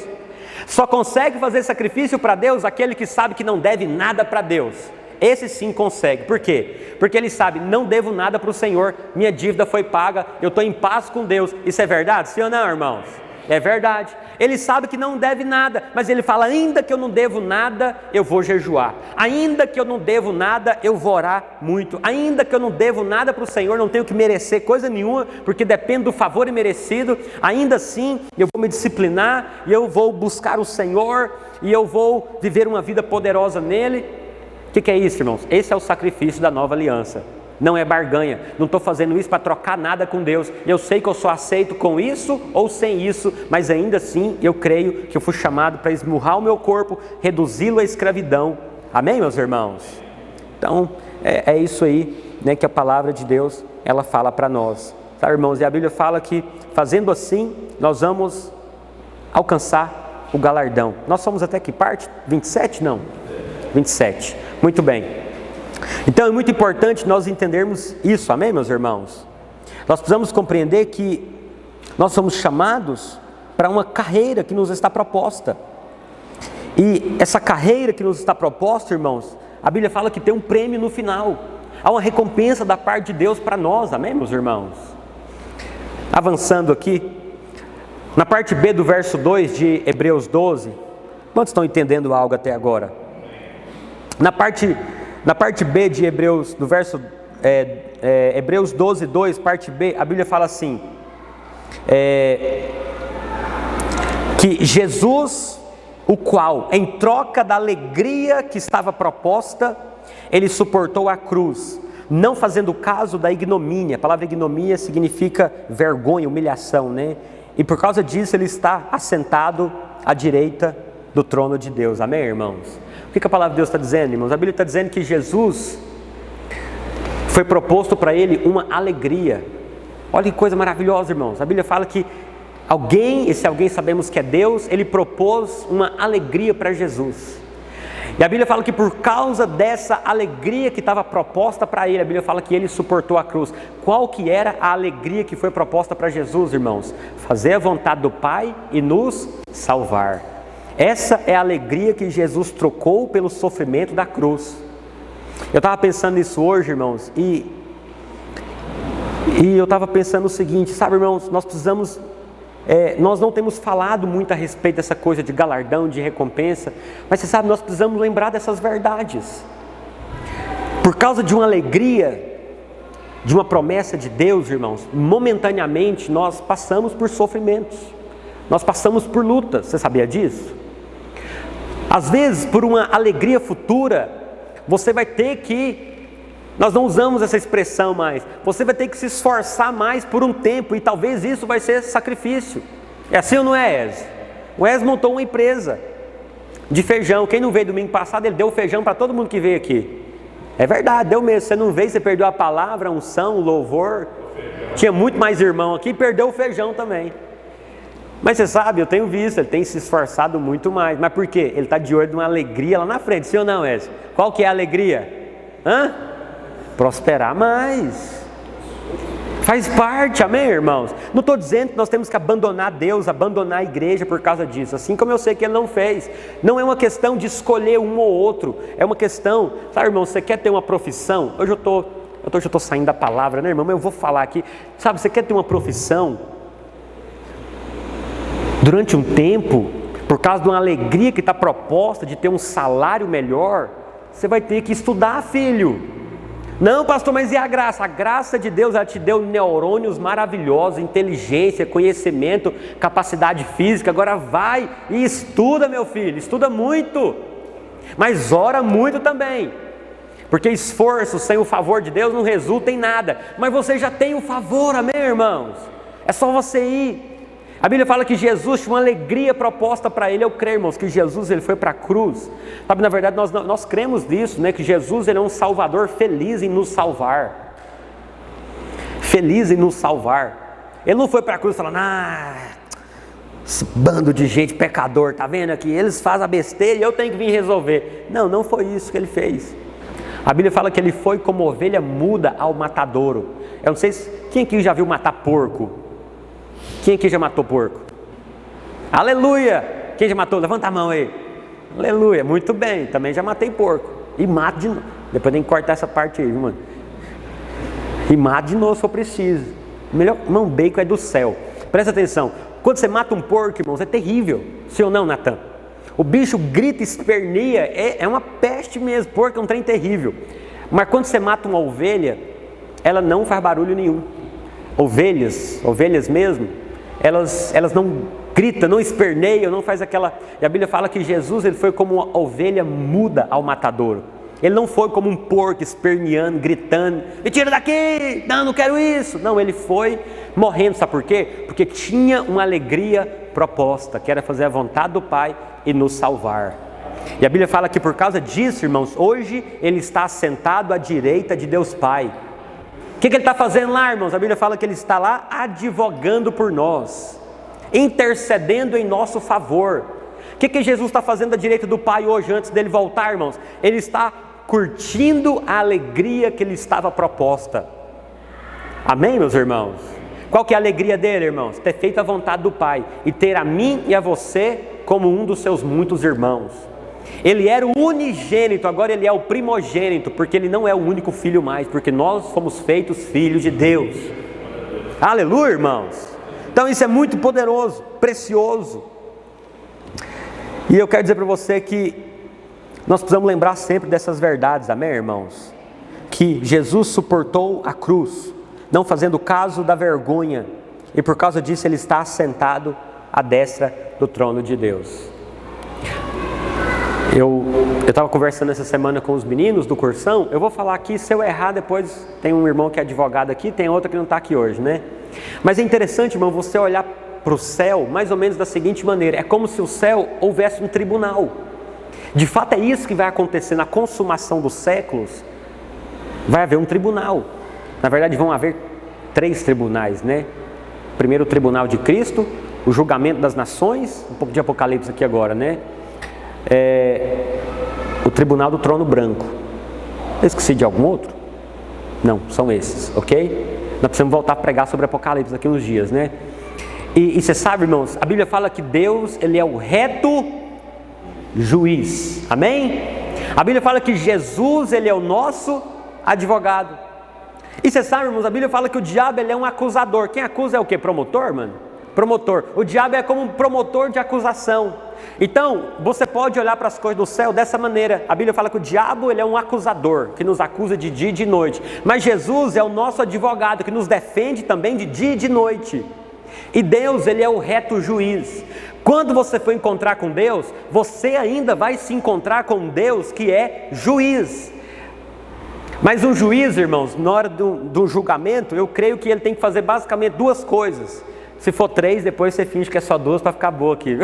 Só consegue fazer sacrifício para Deus aquele que sabe que não deve nada para Deus. Esse sim consegue. Por quê? Porque ele sabe, não devo nada para o Senhor, minha dívida foi paga, eu estou em paz com Deus. Isso é verdade? Sim ou não, irmãos? É verdade. Ele sabe que não deve nada, mas ele fala, ainda que eu não devo nada, eu vou jejuar. Ainda que eu não devo nada, eu vou orar muito. Ainda que eu não devo nada para o Senhor, não tenho que merecer coisa nenhuma, porque depende do favor imerecido, ainda assim eu vou me disciplinar, e eu vou buscar o Senhor, e eu vou viver uma vida poderosa nele. O que é isso, irmãos? Esse é o sacrifício da nova aliança. Não é barganha, não estou fazendo isso para trocar nada com Deus. Eu sei que eu sou aceito com isso ou sem isso, mas ainda assim eu creio que eu fui chamado para esmurrar o meu corpo, reduzi-lo à escravidão. Amém, meus irmãos? Então, é isso aí, né, que a palavra de Deus, ela fala para nós. Sabe, irmãos, e a Bíblia fala que fazendo assim, nós vamos alcançar o galardão. Nós somos até que parte? 27? Não, 27. Muito bem. Então é muito importante nós entendermos isso, amém, meus irmãos? Nós precisamos compreender que nós somos chamados para uma carreira que nos está proposta. E essa carreira que nos está proposta, irmãos, a Bíblia fala que tem um prêmio no final. Há uma recompensa da parte de Deus para nós, amém, meus irmãos? Avançando aqui, na parte B do verso 2 de Hebreus 12, quantos estão entendendo algo até agora? Na parte B de Hebreus, do verso Hebreus 12, 2, parte B, a Bíblia fala assim, que Jesus, o qual, em troca da alegria que estava proposta, ele suportou a cruz, não fazendo caso da ignomínia. A palavra ignomínia significa vergonha, humilhação, né? E por causa disso ele está assentado à direita do trono de Deus, amém, irmãos? O que a palavra de Deus está dizendo, irmãos? A Bíblia está dizendo que Jesus, foi proposto para ele uma alegria. Olha que coisa maravilhosa, irmãos. A Bíblia fala que esse alguém sabemos que é Deus, ele propôs uma alegria para Jesus. E a Bíblia fala que por causa dessa alegria que estava proposta para ele, a Bíblia fala que ele suportou a cruz. Qual que era a alegria que foi proposta para Jesus, irmãos? Fazer a vontade do Pai e nos salvar. Essa é a alegria que Jesus trocou pelo sofrimento da cruz. Eu estava pensando nisso hoje, irmãos, e eu estava pensando o seguinte, sabe, irmãos, nós precisamos... nós não temos falado muito a respeito dessa coisa de galardão, de recompensa, mas você sabe, nós precisamos lembrar dessas verdades. Por causa de uma alegria, de uma promessa de Deus, irmãos, momentaneamente nós passamos por sofrimentos, nós passamos por lutas, você sabia disso? Às vezes, por uma alegria futura, você vai ter que... Nós não usamos essa expressão mais. Você vai ter que se esforçar mais por um tempo e talvez isso vai ser sacrifício. É assim ou não é, Ez? O Ez montou uma empresa de feijão. Quem não veio domingo passado, ele deu feijão para todo mundo que veio aqui. É verdade, deu mesmo. Você não veio, você perdeu a palavra, a unção, o louvor. Tinha muito mais irmão aqui e perdeu o feijão também. Mas você sabe, eu tenho visto, ele tem se esforçado muito mais. Mas por quê? Ele está de olho de uma alegria lá na frente, sim ou não, Ez? Qual que é a alegria? Prosperar mais. Faz parte, amém, irmãos? Não estou dizendo que nós temos que abandonar Deus, abandonar a igreja por causa disso, assim como eu sei que Ele não fez. Não é uma questão de escolher um ou outro, é uma questão, sabe, irmão, você quer ter uma profissão? Hoje eu estou saindo da palavra, né, irmão? Mas eu vou falar aqui, sabe, você quer ter uma profissão? Durante um tempo, por causa de uma alegria que está proposta de ter um salário melhor, você vai ter que estudar, filho. Não, pastor, mas e a graça? A graça de Deus, ela te deu neurônios maravilhosos, inteligência, conhecimento, capacidade física. Agora vai e estuda, meu filho, estuda muito, mas ora muito também, porque esforço sem o favor de Deus não resulta em nada. Mas você já tem o favor, amém, irmãos? É só você ir. A Bíblia fala que Jesus tinha uma alegria proposta para ele. Eu creio, irmãos, que Jesus ele foi para a cruz. Sabe, na verdade nós cremos nisso, né? Que Jesus ele é um Salvador feliz em nos salvar. Feliz em nos salvar. Ele não foi para a cruz falando, esse bando de gente pecador, tá vendo aqui? Eles fazem a besteira e eu tenho que vir resolver. Não, não foi isso que ele fez. A Bíblia fala que ele foi como ovelha muda ao matadouro. Eu não sei quem aqui já viu matar porco. Quem aqui já matou porco? Aleluia! Quem já matou? Levanta a mão aí. Aleluia, muito bem, também já matei porco. E mato de novo. Depois tem que cortar essa parte aí, viu, mano? E mato de novo se eu preciso. O melhor, irmão, bacon é do céu. Presta atenção, quando você mata um porco, irmãos, é terrível. Sim ou não, Natan? O bicho grita, esperneia, é uma peste mesmo. Porco é um trem terrível. Mas quando você mata uma ovelha, ela não faz barulho nenhum. Ovelhas mesmo, elas não gritam, não esperneiam, não faz aquela... E a Bíblia fala que Jesus ele foi como uma ovelha muda ao matadouro. Ele não foi como um porco esperneando, gritando, me tira daqui, não quero isso. Não, ele foi morrendo, sabe por quê? Porque tinha uma alegria proposta, que era fazer a vontade do Pai e nos salvar. E a Bíblia fala que por causa disso, irmãos, hoje ele está assentado à direita de Deus Pai. O que ele está fazendo lá, irmãos? A Bíblia fala que ele está lá advogando por nós, intercedendo em nosso favor. O que Jesus está fazendo à direita do Pai hoje, antes dele voltar, irmãos? Ele está curtindo a alegria que lhe estava proposta. Amém, meus irmãos? Qual que é a alegria dele, irmãos? Ter feito a vontade do Pai e ter a mim e a você como um dos seus muitos irmãos. Ele era o unigênito, agora ele é o primogênito, porque ele não é o único filho mais, porque nós fomos feitos filhos de Deus. Aleluia, irmãos. Então isso é muito poderoso, precioso. E eu quero dizer para você que nós precisamos lembrar sempre dessas verdades, amém, irmãos? Que Jesus suportou a cruz, não fazendo caso da vergonha, e por causa disso ele está assentado à destra do trono de Deus. Eu estava conversando essa semana com os meninos do cursão. Eu vou falar aqui, se eu errar depois tem um irmão que é advogado aqui, tem outro que não está aqui hoje, né? Mas é interessante, irmão, você olhar para o céu mais ou menos da seguinte maneira: é como se o céu houvesse um tribunal. De fato é isso que vai acontecer na consumação dos séculos. Vai haver um tribunal. Na verdade vão haver 3 tribunais, né? Primeiro o tribunal de Cristo, o julgamento das nações, um pouco de Apocalipse aqui agora, né? O tribunal do trono branco. Eu esqueci de algum outro? Não, são esses, ok? Nós precisamos voltar a pregar sobre Apocalipse daqui uns dias, né? E você sabe, irmãos, a Bíblia fala que Deus, ele é o reto juiz, amém? A Bíblia fala que Jesus, ele é o nosso advogado. E você sabe, irmãos, a Bíblia fala que o diabo, ele é um acusador. Quem acusa é o quê? Promotor, mano? Promotor. O diabo é como um promotor de acusação. Então, você pode olhar para as coisas do céu dessa maneira. A Bíblia fala que o diabo, ele é um acusador, que nos acusa de dia e de noite. Mas Jesus é o nosso advogado, que nos defende também de dia e de noite. E Deus, ele é o reto juiz. Quando você for encontrar com Deus, você ainda vai se encontrar com Deus, que é juiz. Mas um juiz, irmãos, na hora do julgamento, eu creio que ele tem que fazer basicamente 2 coisas. Se for 3, depois você finge que é só 2 para ficar boa aqui.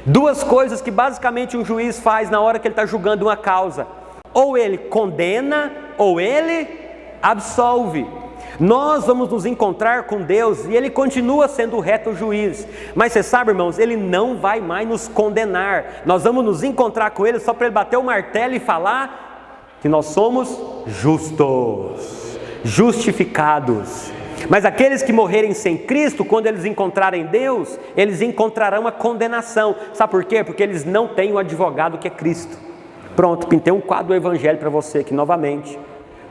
2 coisas que basicamente um juiz faz na hora que ele está julgando uma causa: ou ele condena, ou ele absolve. Nós vamos nos encontrar com Deus e ele continua sendo o reto juiz. Mas você sabe, irmãos, ele não vai mais nos condenar. Nós vamos nos encontrar com ele só para ele bater o martelo e falar que nós somos justos, justificados. Mas aqueles que morrerem sem Cristo, quando eles encontrarem Deus, eles encontrarão a condenação. Sabe por quê? Porque eles não têm o advogado que é Cristo. Pronto, pintei um quadro do Evangelho para você aqui novamente.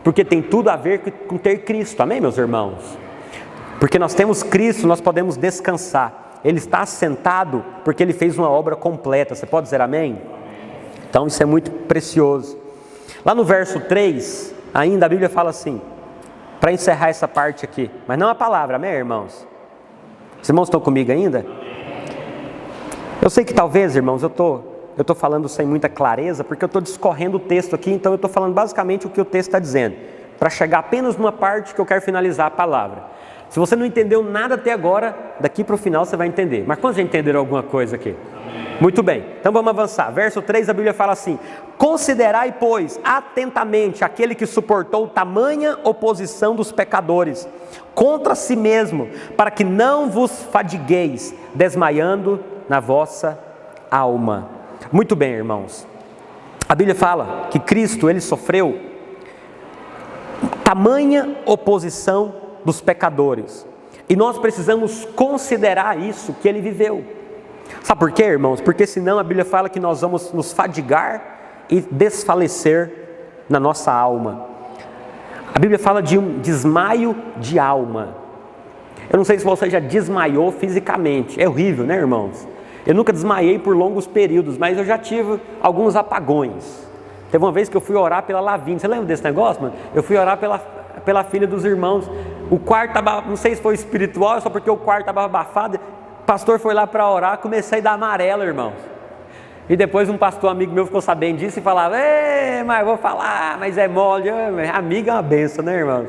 Porque tem tudo a ver com ter Cristo, amém, meus irmãos? Porque nós temos Cristo, nós podemos descansar. Ele está assentado porque Ele fez uma obra completa. Você pode dizer amém? Então isso é muito precioso. Lá no verso 3, ainda a Bíblia fala assim, para encerrar essa parte aqui, mas não a palavra, amém, irmãos? Os irmãos estão comigo ainda? Eu sei que talvez, irmãos, eu estou falando sem muita clareza, porque eu estou discorrendo o texto aqui, então eu estou falando basicamente o que o texto está dizendo, para chegar apenas numa parte que eu quero finalizar a palavra. Se você não entendeu nada até agora, daqui para o final você vai entender. Mas quantos já entenderam alguma coisa aqui? Muito bem, então vamos avançar. Verso 3, a Bíblia fala assim: considerai, pois, atentamente aquele que suportou tamanha oposição dos pecadores contra si mesmo, para que não vos fadigueis, desmaiando na vossa alma. Muito bem, irmãos. A Bíblia fala que Cristo, ele sofreu tamanha oposição dos pecadores. E nós precisamos considerar isso que ele viveu. Sabe por quê, irmãos? Porque senão a Bíblia fala que nós vamos nos fadigar e desfalecer na nossa alma. A Bíblia fala de um desmaio de alma. Eu não sei se você já desmaiou fisicamente. É horrível, né, irmãos? Eu nunca desmaiei por longos períodos, mas eu já tive alguns apagões. Teve uma vez que eu fui orar pela Lavínia. Você lembra desse negócio, mano? Eu fui orar pela filha dos irmãos. O quarto estava, não sei se foi espiritual, só porque o quarto estava abafado. O pastor foi lá para orar, comecei a dar amarelo, irmãos. E depois um pastor amigo meu ficou sabendo disso e falava: mas vou falar, mas é mole. Amigo é uma benção, né, irmão?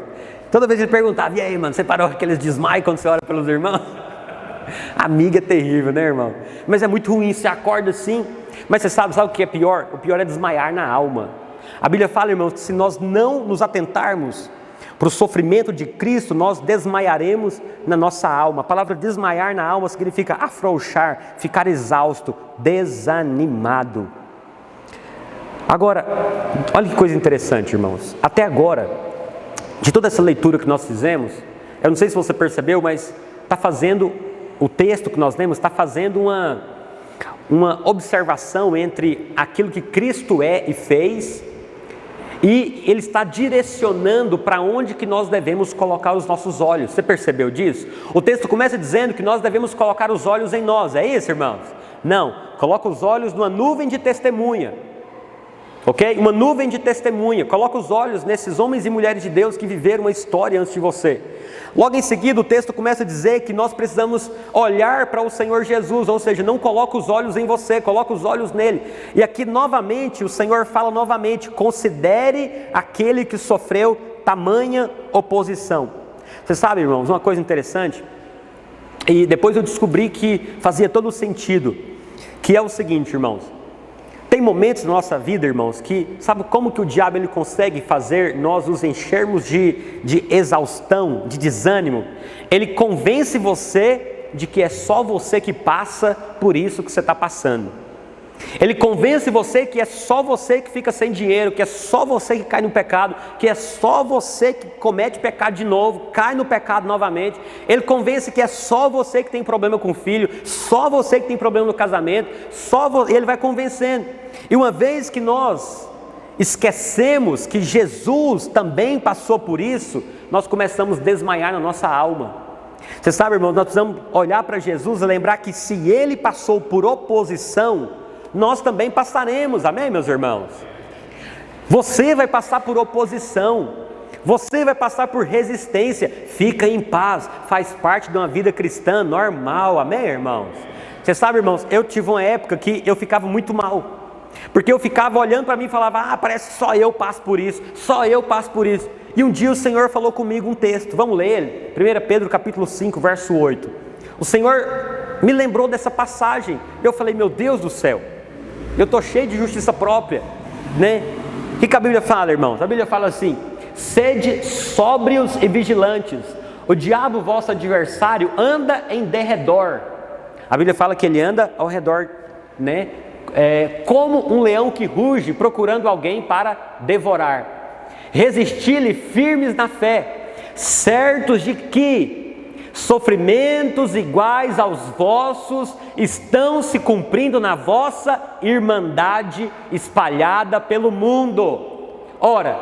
Toda vez ele perguntava: e aí, mano, você parou aqueles desmaios quando você ora pelos irmãos? Amiga é terrível, né, irmão? Mas é muito ruim, você acorda assim. Mas você sabe o que é pior? O pior é desmaiar na alma. A Bíblia fala, irmãos, que se nós não nos atentarmos para o sofrimento de Cristo, nós desmaiaremos na nossa alma. A palavra desmaiar na alma significa afrouxar, ficar exausto, desanimado. Agora, olha que coisa interessante, irmãos. Até agora, de toda essa leitura que nós fizemos, eu não sei se você percebeu, mas está fazendo, o texto que nós lemos está fazendo uma observação entre aquilo que Cristo é e fez, e Ele está direcionando para onde que nós devemos colocar os nossos olhos. Você percebeu disso? O texto começa dizendo que nós devemos colocar os olhos em nós, é isso, irmãos? Não, coloca os olhos numa nuvem de testemunha, ok? Uma nuvem de testemunha, coloca os olhos nesses homens e mulheres de Deus que viveram uma história antes de você. Logo em seguida o texto começa a dizer que nós precisamos olhar para o Senhor Jesus, ou seja, não coloca os olhos em você, coloca os olhos nele. E aqui novamente o Senhor fala novamente, considere aquele que sofreu tamanha oposição. Você sabe, irmãos, uma coisa interessante, e depois eu descobri que fazia todo sentido, que é o seguinte, irmãos, tem momentos na nossa vida, irmãos, que sabe como que o diabo ele consegue fazer nós nos enchermos de exaustão, de desânimo? Ele convence você de que é só você que passa por isso que você está passando. Ele convence você que é só você que fica sem dinheiro, que é só você que cai no pecado, que é só você que comete pecado de novo, cai no pecado novamente. Ele convence que é só você que tem problema com o filho, só você que tem problema no casamento, ele vai convencendo. E uma vez que nós esquecemos que Jesus também passou por isso, nós começamos a desmaiar na nossa alma. Você sabe, irmão, nós precisamos olhar para Jesus e lembrar que se Ele passou por oposição, nós também passaremos, amém, meus irmãos? Você vai passar por oposição, você vai passar por resistência, fica em paz, faz parte de uma vida cristã normal, amém, irmãos? Você sabe, irmãos, eu tive uma época que eu ficava muito mal, porque eu ficava olhando para mim e falava, parece que só eu passo por isso, só eu passo por isso. E um dia o Senhor falou comigo um texto, vamos ler ele, 1 Pedro capítulo 5, verso 8. O Senhor me lembrou dessa passagem, eu falei, meu Deus do céu, eu estou cheio de justiça própria, né? O que a Bíblia fala, irmãos? A Bíblia fala assim, sede sóbrios e vigilantes, o diabo, vosso adversário, anda em derredor. A Bíblia fala que ele anda ao redor, né? Como um leão que ruge, procurando alguém para devorar. Resisti-lhe firmes na fé, certos de que sofrimentos iguais aos vossos estão se cumprindo na vossa irmandade espalhada pelo mundo. Ora,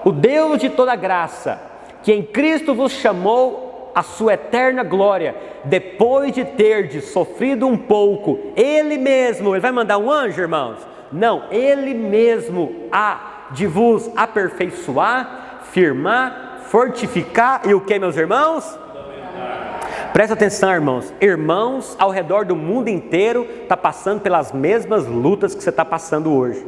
o Deus de toda graça, que em Cristo vos chamou à sua eterna glória, depois de terdes sofrido um pouco, Ele mesmo, Ele vai mandar um anjo, irmãos? Não, Ele mesmo há de vos aperfeiçoar, firmar, fortificar e o que, meus irmãos? Presta atenção, irmãos. Irmãos ao redor do mundo inteiro estão passando pelas mesmas lutas que você está passando hoje.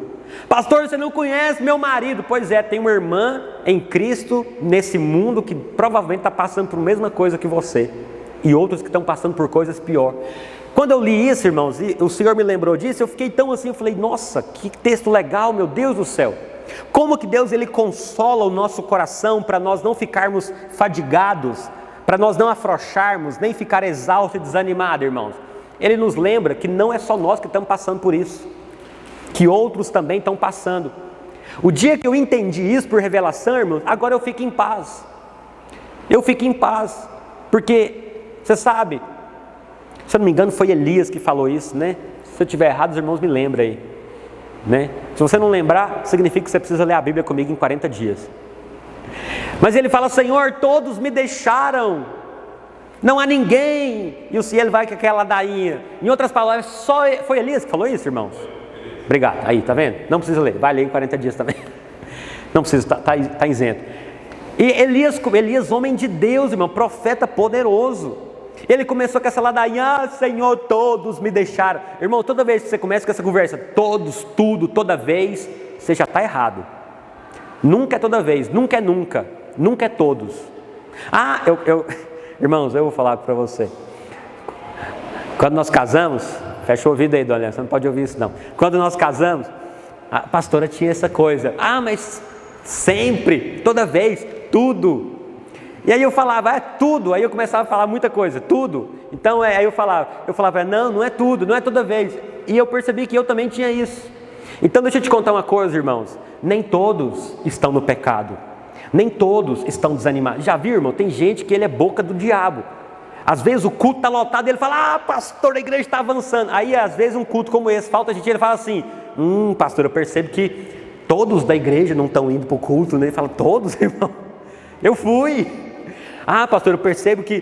Pastor, você não conhece meu marido? Pois é, tem uma irmã em Cristo nesse mundo que provavelmente está passando por a mesma coisa que você. E outros que estão passando por coisas piores. Quando eu li isso, irmãos, e o Senhor me lembrou disso, eu fiquei tão assim, eu falei, nossa, que texto legal, meu Deus do céu. Como que Deus ele consola o nosso coração para nós não ficarmos fadigados, para nós não afrouxarmos, nem ficar exausto e desanimado, irmãos. Ele nos lembra que não é só nós que estamos passando por isso, que outros também estão passando. O dia que eu entendi isso por revelação, irmãos, agora eu fico em paz. Eu fico em paz, porque, você sabe, se eu não me engano foi Elias que falou isso, né? Se eu estiver errado, os irmãos me lembram aí, né? Se você não lembrar, significa que você precisa ler a Bíblia comigo em 40 dias. Mas ele fala, Senhor, todos me deixaram, não há ninguém. E o Senhor ele vai com aquela ladainha. Em outras palavras, foi Elias que falou isso, irmãos? Obrigado, aí, tá vendo? Não precisa ler, vai ler em 40 dias também. Não precisa, tá isento. E Elias, homem de Deus, irmão, profeta poderoso. Ele começou com essa ladainha, Senhor, todos me deixaram. Irmão, toda vez que você começa com essa conversa, todos, tudo, toda vez, você já está errado. Nunca é toda vez, nunca é nunca, nunca é todos. Irmãos, eu vou falar para você. Quando nós casamos, fecha o ouvido aí, dona, você não pode ouvir isso não. Quando nós casamos, a pastora tinha essa coisa, mas sempre, toda vez, tudo. E aí eu falava, tudo, aí eu começava a falar muita coisa, tudo. Então aí eu falava, não é tudo, não é toda vez. E eu percebi que eu também tinha isso. Então deixa eu te contar uma coisa, irmãos, nem todos estão no pecado. Nem todos estão desanimados. Já viu, irmão? Tem gente que ele é boca do diabo. Às vezes o culto está lotado e ele fala: pastor, a igreja está avançando. Aí às vezes um culto como esse, falta gente, ele fala assim: pastor, eu percebo que todos da igreja não estão indo para o culto, né? Ele fala: todos, irmão? Eu fui. Pastor, eu percebo que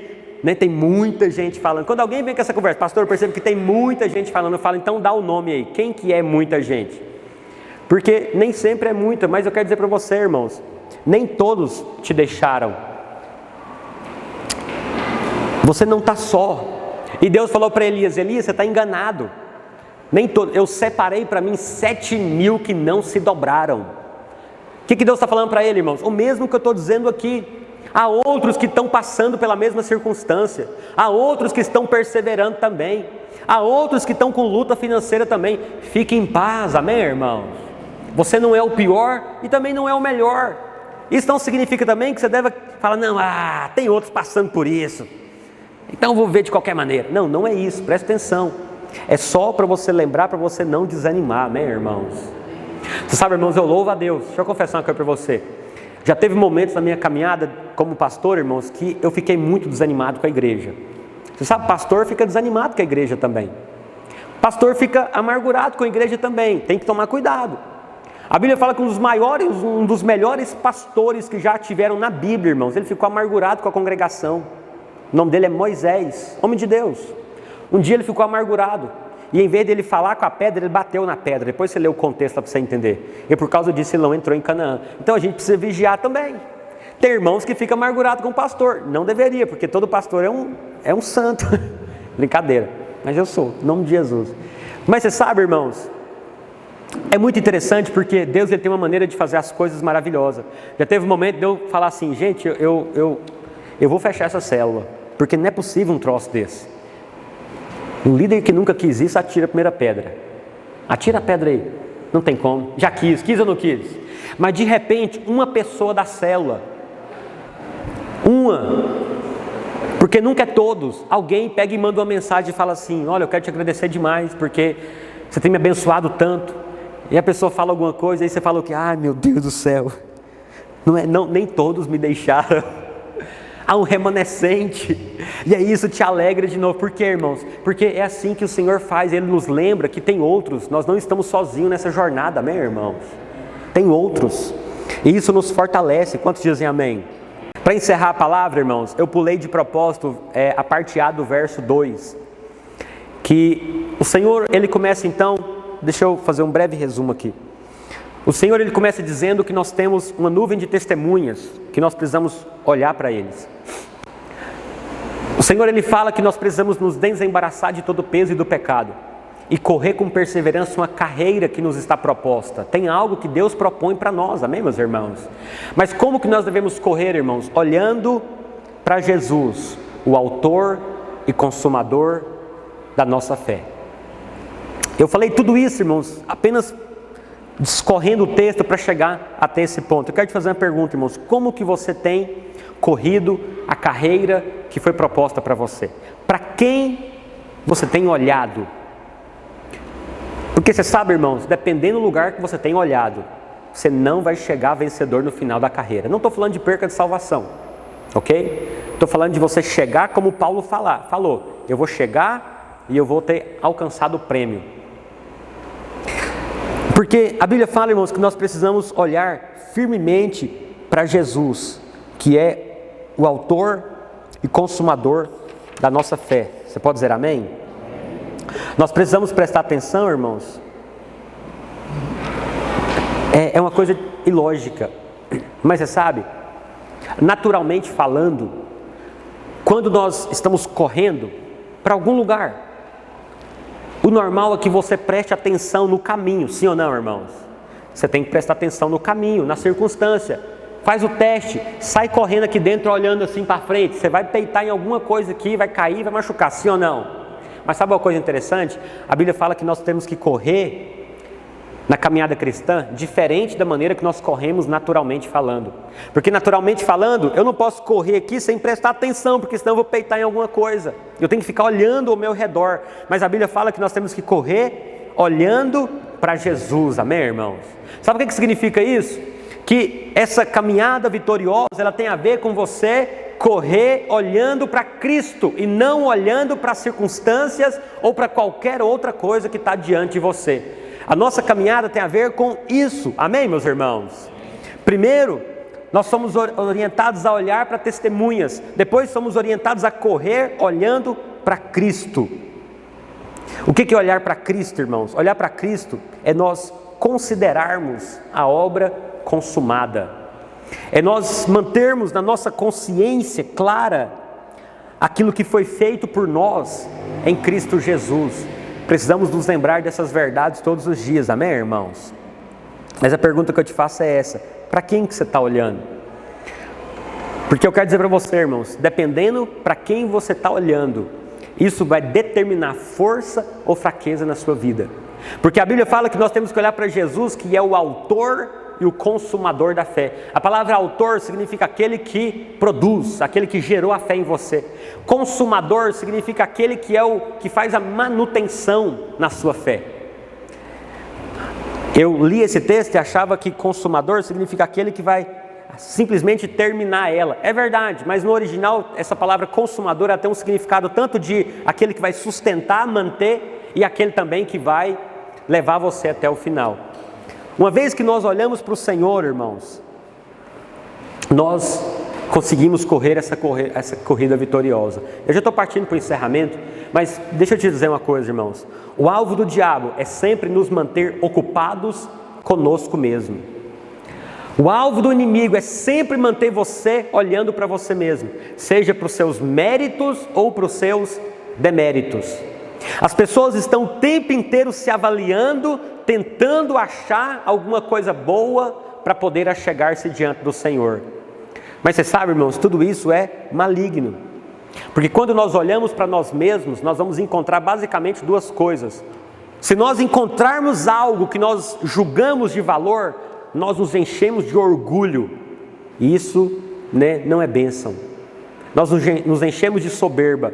tem muita gente falando. Quando alguém vem com essa conversa: pastor, eu percebo que tem muita gente falando. Eu falo: então dá o nome aí. Quem que é muita gente? Porque nem sempre é muita, mas eu quero dizer para você, irmãos, nem todos te deixaram. Você não está só. E Deus falou para Elias: Elias, você está enganado. Nem todos. Eu separei para mim 7.000 que não se dobraram. O que Deus está falando para ele, irmãos? O mesmo que eu estou dizendo aqui. Há outros que estão passando pela mesma circunstância. Há outros que estão perseverando também. Há outros que estão com luta financeira também. Fique em paz, amém, irmãos? Você não é o pior e também não é o melhor. Isso não significa também que você deve falar: não, tem outros passando por isso, então eu vou ver de qualquer maneira. Não, não é isso, presta atenção. É só para você lembrar, para você não desanimar, amém, irmãos? Você sabe, irmãos, eu louvo a Deus. Deixa eu confessar uma coisa para você. Já teve momentos na minha caminhada como pastor, irmãos, que eu fiquei muito desanimado com a igreja. Você sabe, pastor fica desanimado com a igreja também. Pastor fica amargurado com a igreja também. Tem que tomar cuidado. A Bíblia fala que um dos melhores pastores que já tiveram na Bíblia, irmãos, ele ficou amargurado com a congregação. O nome dele é Moisés, homem de Deus. Um dia ele ficou amargurado. E em vez de ele falar com a pedra, ele bateu na pedra. Depois você lê o contexto para você entender. E por causa disso ele não entrou em Canaã. Então a gente precisa vigiar também. Tem irmãos que ficam amargurados com o pastor. Não deveria, porque todo pastor é um santo. Brincadeira, mas eu sou, em nome de Jesus. Mas você sabe, irmãos, é muito interessante porque Deus ele tem uma maneira de fazer as coisas maravilhosas. Já teve um momento de eu falar assim: gente, eu vou fechar essa célula, porque não é possível um troço desse. Um líder que nunca quis isso, atira a primeira pedra. Atira a pedra aí. Não tem como. Já quis ou não quis? Mas de repente, uma pessoa da célula, porque nunca é todos, alguém pega e manda uma mensagem e fala assim: olha, eu quero te agradecer demais, porque você tem me abençoado tanto. E a pessoa fala alguma coisa, aí você fala o quê? Meu Deus do céu. Nem todos me deixaram. Há um remanescente. E aí isso te alegra de novo. Por quê, irmãos? Porque é assim que o Senhor faz. Ele nos lembra que tem outros. Nós não estamos sozinhos nessa jornada, amém, irmãos? Tem outros. E isso nos fortalece. Quantos dizem amém? Para encerrar a palavra, irmãos, eu pulei de propósito a parte A do verso 2. Que o Senhor, ele começa então, deixa eu fazer um breve resumo aqui. O Senhor, ele começa dizendo que nós temos uma nuvem de testemunhas, que nós precisamos olhar para eles. O Senhor, ele fala que nós precisamos nos desembaraçar de todo o peso e do pecado e correr com perseverança uma carreira que nos está proposta. Tem algo que Deus propõe para nós, amém, meus irmãos? Mas como que nós devemos correr, irmãos? Olhando para Jesus, o autor e consumador da nossa fé. Eu falei tudo isso, irmãos, apenas discorrendo o texto para chegar até esse ponto. Eu quero te fazer uma pergunta, irmãos: como que você tem corrido a carreira que foi proposta para você? Para quem você tem olhado? Porque você sabe, irmãos, dependendo do lugar que você tem olhado, você não vai chegar vencedor no final da carreira. Não estou falando de perca de salvação, ok? Estou falando de você chegar como Paulo falou: eu vou chegar e eu vou ter alcançado o prêmio. Porque a Bíblia fala, irmãos, que nós precisamos olhar firmemente para Jesus, que é o autor e consumador da nossa fé. Você pode dizer amém? Nós precisamos prestar atenção, irmãos. É uma coisa ilógica, mas você sabe, naturalmente falando, quando nós estamos correndo para algum lugar, o normal é que você preste atenção no caminho, sim ou não, irmãos? Você tem que prestar atenção no caminho, na circunstância. Faz o teste, sai correndo aqui dentro, olhando assim para frente. Você vai peitar em alguma coisa aqui, vai cair, vai machucar, sim ou não? Mas sabe uma coisa interessante? A Bíblia fala que nós temos que correr na caminhada cristã diferente da maneira que nós corremos naturalmente falando. Porque naturalmente falando, eu não posso correr aqui sem prestar atenção, porque senão eu vou peitar em alguma coisa. Eu tenho que ficar olhando ao meu redor. Mas a Bíblia fala que nós temos que correr olhando para Jesus, amém, irmãos? Sabe o que significa isso? que essa caminhada vitoriosa, ela tem a ver com você correr olhando para Cristo e não olhando para as circunstâncias ou para qualquer outra coisa que está diante de você. A nossa caminhada tem a ver com isso, amém, meus irmãos? Primeiro, nós somos orientados a olhar para testemunhas, depois somos orientados a correr olhando para Cristo. O que é olhar para Cristo, irmãos? Olhar para Cristo é nós considerarmos a obra consumada, é nós mantermos na nossa consciência clara aquilo que foi feito por nós em Cristo Jesus. Precisamos nos lembrar dessas verdades todos os dias, amém, irmãos? Mas a pergunta que eu te faço é essa: para quem que você está olhando? Porque eu quero dizer para você, irmãos, dependendo para quem você está olhando, isso vai determinar força ou fraqueza na sua vida. Porque a Bíblia fala que nós temos que olhar para Jesus, que é o autor e o consumador da fé. A palavra autor significa aquele que produz, aquele que gerou a fé em você. Consumador significa aquele que é o que faz a manutenção na sua fé. Eu li esse texto e achava que consumador significa aquele que vai simplesmente terminar ela. É verdade, mas no original essa palavra consumador tem um significado tanto de aquele que vai sustentar, manter, e aquele também que vai levar você até o final. Uma vez que nós olhamos para o Senhor, irmãos, nós conseguimos correr essa corrida vitoriosa. Eu já estou partindo para o encerramento, mas deixa eu te dizer uma coisa, irmãos. O alvo do diabo é sempre nos manter ocupados conosco mesmo. O alvo do inimigo é sempre manter você olhando para você mesmo, seja para os seus méritos ou para os seus deméritos. As pessoas estão o tempo inteiro se avaliando, tentando achar alguma coisa boa para poder achegar-se diante do Senhor. Mas você sabe, irmãos, tudo isso é maligno. Porque quando nós olhamos para nós mesmos, nós vamos encontrar basicamente duas coisas. Se nós encontrarmos algo que nós julgamos de valor, nós nos enchemos de orgulho. E isso, não é bênção. Nós nos enchemos de soberba.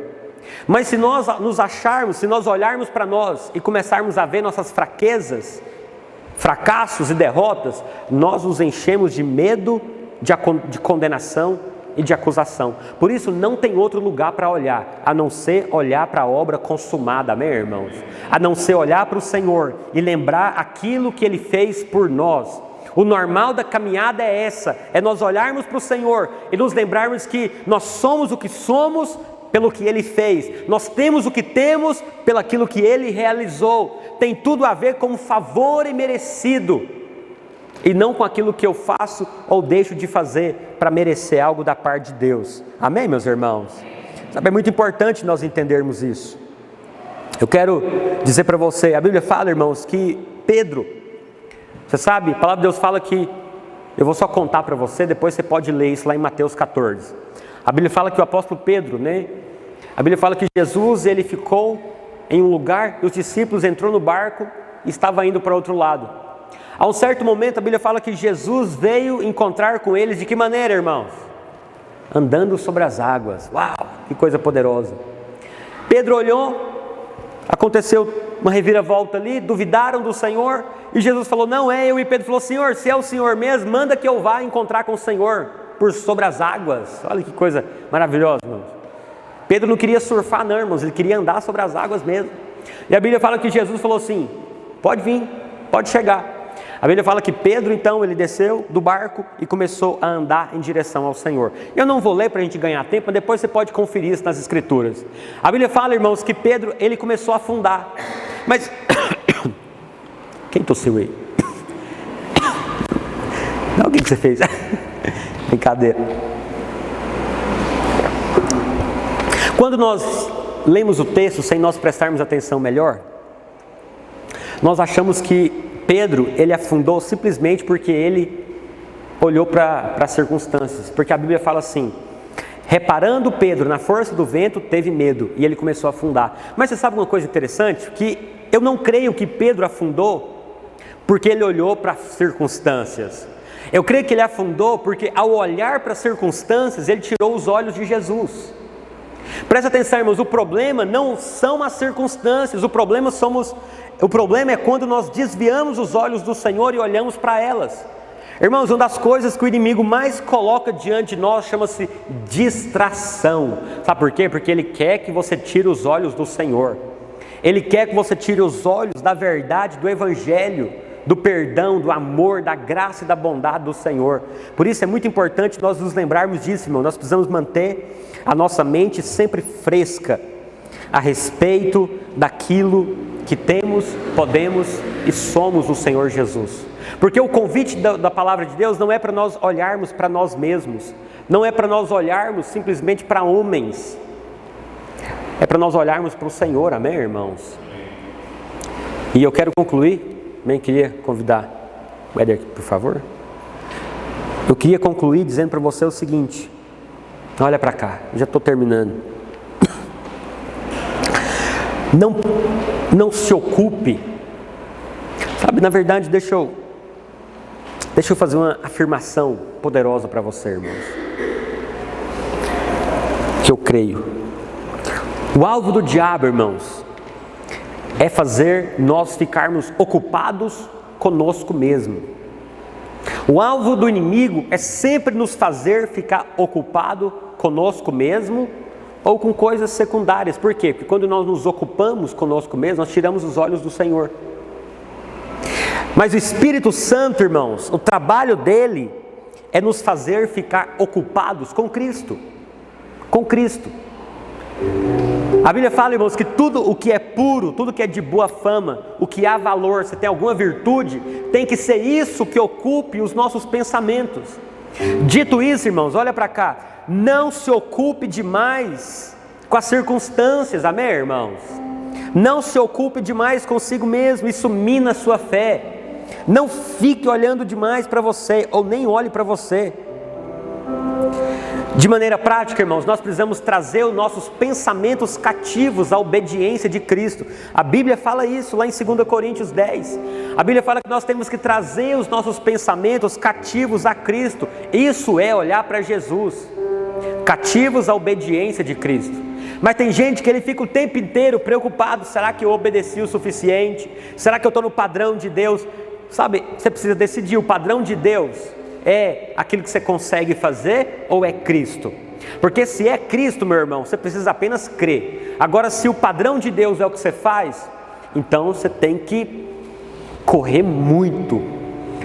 Mas se nós nos acharmos, se nós olharmos para nós e começarmos a ver nossas fraquezas, fracassos e derrotas, nós nos enchemos de medo, de condenação e de acusação. Por isso não tem outro lugar para olhar, a não ser olhar para a obra consumada, amém, irmãos? A não ser olhar para o Senhor e lembrar aquilo que Ele fez por nós. O normal da caminhada é essa, é nós olharmos para o Senhor e nos lembrarmos que nós somos o que somos pelo que Ele fez, nós temos o que temos pelo aquilo que Ele realizou. Tem tudo a ver com um favor imerecido e não com aquilo que eu faço ou deixo de fazer para merecer algo da parte de Deus. Amém, meus irmãos? Sabe, é muito importante nós entendermos isso. Eu quero dizer para você, a Bíblia fala, irmãos, que Pedro, você sabe, a palavra de Deus fala que, eu vou só contar para você, depois você pode ler isso lá em Mateus 14. A Bíblia fala que o apóstolo Pedro, a Bíblia fala que Jesus, ele ficou em um lugar e os discípulos entrou no barco e estava indo para outro lado. A um certo momento a Bíblia fala que Jesus veio encontrar com eles de que maneira, irmãos? Andando sobre as águas. Uau, que coisa poderosa. Pedro olhou, aconteceu uma reviravolta ali, duvidaram do Senhor e Jesus falou, não é eu. E Pedro falou, Senhor, se é o Senhor mesmo, manda que eu vá encontrar com o Senhor por sobre as águas. Olha que coisa maravilhosa, irmãos. Pedro não queria surfar não, irmãos, ele queria andar sobre as águas mesmo. E a Bíblia fala que Jesus falou assim, pode vir, pode chegar. A Bíblia fala que Pedro, então, ele desceu do barco e começou a andar em direção ao Senhor. Eu não vou ler para a gente ganhar tempo, mas depois você pode conferir isso nas Escrituras. A Bíblia fala, irmãos, que Pedro, ele começou a afundar. Mas, quem tossiu aí? Não, o que você fez? Brincadeira. Quando nós lemos o texto sem nós prestarmos atenção melhor, nós achamos que Pedro, ele afundou simplesmente porque ele olhou para as circunstâncias. Porque a Bíblia fala assim, reparando Pedro na força do vento, teve medo e ele começou a afundar. Mas você sabe uma coisa interessante? Que eu não creio que Pedro afundou porque ele olhou para as circunstâncias. Eu creio que ele afundou porque ao olhar para as circunstâncias, ele tirou os olhos de Jesus. Presta atenção, irmãos, o problema não são as circunstâncias, o problema é quando nós desviamos os olhos do Senhor e olhamos para elas. Irmãos, uma das coisas que o inimigo mais coloca diante de nós chama-se distração. Sabe por quê? Porque ele quer que você tire os olhos do Senhor. Ele quer que você tire os olhos da verdade, do Evangelho, do perdão, do amor, da graça e da bondade do Senhor. Por isso é muito importante nós nos lembrarmos disso, irmão. Nós precisamos manter a nossa mente sempre fresca a respeito daquilo que temos, podemos e somos no Senhor Jesus. Porque o convite da palavra de Deus não é para nós olharmos para nós mesmos, não é para nós olharmos simplesmente para homens, é para nós olharmos para o Senhor, amém, irmãos? E eu quero concluir, bem, queria convidar o Éder aqui, por favor. Eu queria concluir dizendo para você o seguinte, olha para cá, já estou terminando. Não se ocupe, sabe, na verdade, deixa eu fazer uma afirmação poderosa para você, irmãos, que eu creio. O alvo do diabo, irmãos, é fazer nós ficarmos ocupados conosco mesmo. O alvo do inimigo é sempre nos fazer ficar ocupado conosco mesmo ou com coisas secundárias. Por quê? Porque quando nós nos ocupamos conosco mesmo, nós tiramos os olhos do Senhor. Mas o Espírito Santo, irmãos, o trabalho dele é nos fazer ficar ocupados com Cristo. Com Cristo. A Bíblia fala, irmãos, que tudo o que é puro, tudo que é de boa fama, o que há valor, se tem alguma virtude, tem que ser isso que ocupe os nossos pensamentos. Dito isso, irmãos, olha para cá, não se ocupe demais com as circunstâncias, amém, irmãos? Não se ocupe demais consigo mesmo, isso mina a sua fé. Não fique olhando demais para você, ou nem olhe para você. De maneira prática, irmãos, nós precisamos trazer os nossos pensamentos cativos à obediência de Cristo. A Bíblia fala isso lá em 2 Coríntios 10. A Bíblia fala que nós temos que trazer os nossos pensamentos cativos a Cristo. Isso é olhar para Jesus. Cativos à obediência de Cristo. Mas tem gente que ele fica o tempo inteiro preocupado. Será que eu obedeci o suficiente? Será que eu estou no padrão de Deus? Sabe, você precisa decidir, o padrão de Deus é aquilo que você consegue fazer ou é Cristo? Porque se é Cristo, meu irmão, você precisa apenas crer. Agora, se o padrão de Deus é o que você faz, então você tem que correr muito.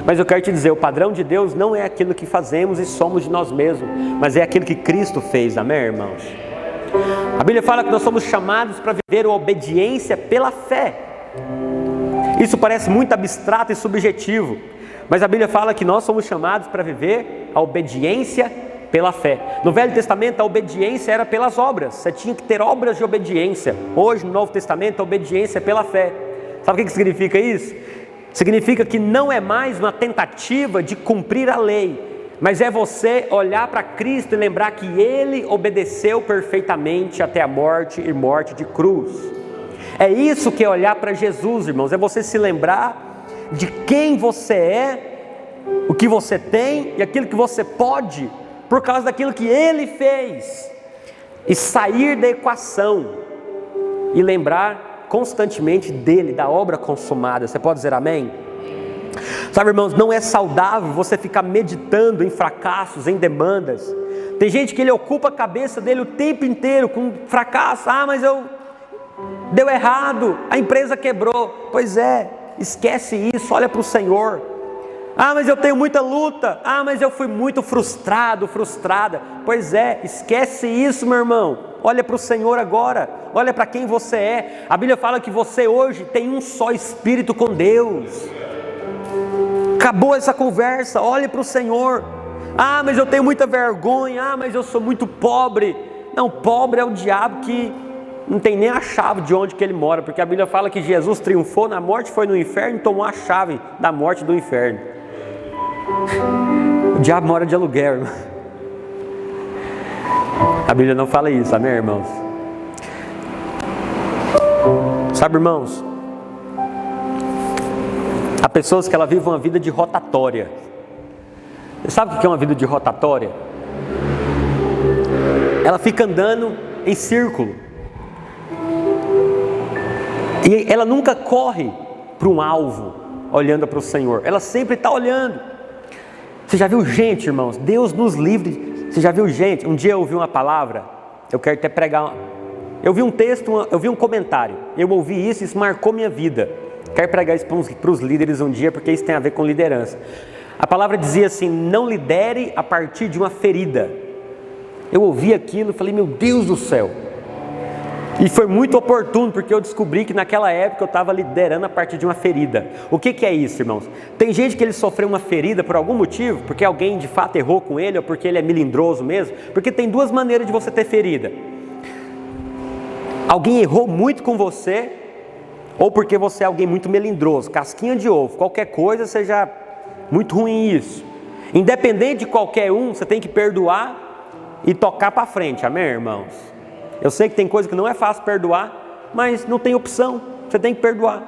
Mas eu quero te dizer, o padrão de Deus não é aquilo que fazemos e somos de nós mesmos, mas é aquilo que Cristo fez, amém, irmãos? A Bíblia fala que nós somos chamados para viver a obediência pela fé. Isso parece muito abstrato e subjetivo, mas a Bíblia fala que nós somos chamados para viver a obediência pela fé. No Velho Testamento a obediência era pelas obras, você tinha que ter obras de obediência. Hoje no Novo Testamento a obediência é pela fé. Sabe o que significa isso? Significa que não é mais uma tentativa de cumprir a lei, mas é você olhar para Cristo e lembrar que Ele obedeceu perfeitamente até a morte e morte de cruz. É isso que é olhar para Jesus, irmãos, é você se lembrar de quem você é, o que você tem e aquilo que você pode, por causa daquilo que Ele fez, e sair da equação e lembrar constantemente dele, da obra consumada. Você pode dizer amém? Sabe, irmãos, não é saudável você ficar meditando em fracassos, em demandas. Tem gente que ele ocupa a cabeça dele o tempo inteiro com fracasso. Mas deu errado, a empresa quebrou. Pois é, esquece isso, olha para o Senhor. Mas eu tenho muita luta. Mas eu fui muito frustrado, frustrada. Pois é, esquece isso, meu irmão. Olha para o Senhor agora, olha para quem você é. A Bíblia fala que você hoje tem um só Espírito com Deus. Acabou essa conversa, olhe para o Senhor. Mas eu tenho muita vergonha. Mas eu sou muito pobre. Não, pobre é o diabo que não tem nem a chave de onde que ele mora, porque a Bíblia fala que Jesus triunfou na morte, foi no inferno e tomou a chave da morte do inferno. O diabo mora de aluguel, irmão. A Bíblia não fala isso, amém, irmãos? Sabe, irmãos, há pessoas que vivem uma vida de rotatória. Você sabe o que é uma vida de rotatória? Ela fica andando em círculo. E ela nunca corre para um alvo, olhando para o Senhor. Ela sempre está olhando. Você já viu gente, irmãos? Deus nos livre. Você já viu gente? Um dia eu ouvi uma palavra, eu quero até pregar. Eu vi um texto, eu vi um comentário. Eu ouvi isso, isso marcou minha vida. Quero pregar isso para os líderes um dia, porque isso tem a ver com liderança. A palavra dizia assim: não lidere a partir de uma ferida. Eu ouvi aquilo e falei, meu Deus do céu. E foi muito oportuno, porque eu descobri que naquela época eu estava liderando a partir de uma ferida. O que é isso, irmãos? Tem gente que ele sofreu uma ferida por algum motivo, porque alguém de fato errou com ele, ou porque ele é melindroso mesmo. Porque tem duas maneiras de você ter ferida. Alguém errou muito com você, ou porque você é alguém muito melindroso, casquinha de ovo, qualquer coisa seja muito ruim isso. Independente de qualquer um, você tem que perdoar e tocar para frente, amém, irmãos? Eu sei que tem coisa que não é fácil perdoar, mas não tem opção, você tem que perdoar,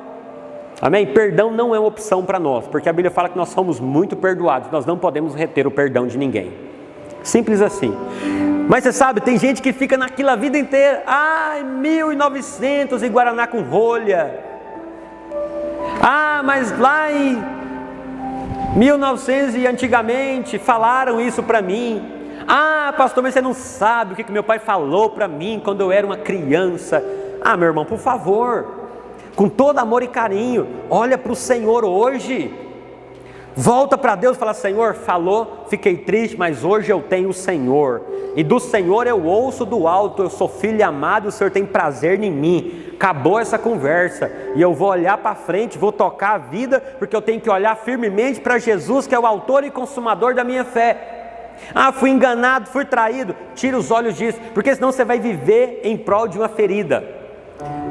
amém? Perdão não é uma opção para nós, porque a Bíblia fala que nós somos muito perdoados, nós não podemos reter o perdão de ninguém, simples assim. Mas você sabe, tem gente que fica naquilo a vida inteira, 1900 e Guaraná com rolha, mas lá em 1900 e antigamente falaram isso para mim. Pastor, mas você não sabe o que meu pai falou para mim quando eu era uma criança. Meu irmão, por favor, com todo amor e carinho, olha para o Senhor hoje. Volta para Deus e fala: Senhor, falou, fiquei triste, mas hoje eu tenho o Senhor. E do Senhor eu ouço do alto, eu sou filho amado, o Senhor tem prazer em mim. Acabou essa conversa. E eu vou olhar para frente, vou tocar a vida, porque eu tenho que olhar firmemente para Jesus, que é o autor e consumador da minha fé. Fui enganado, fui traído. Tira os olhos disso, porque senão você vai viver em prol de uma ferida.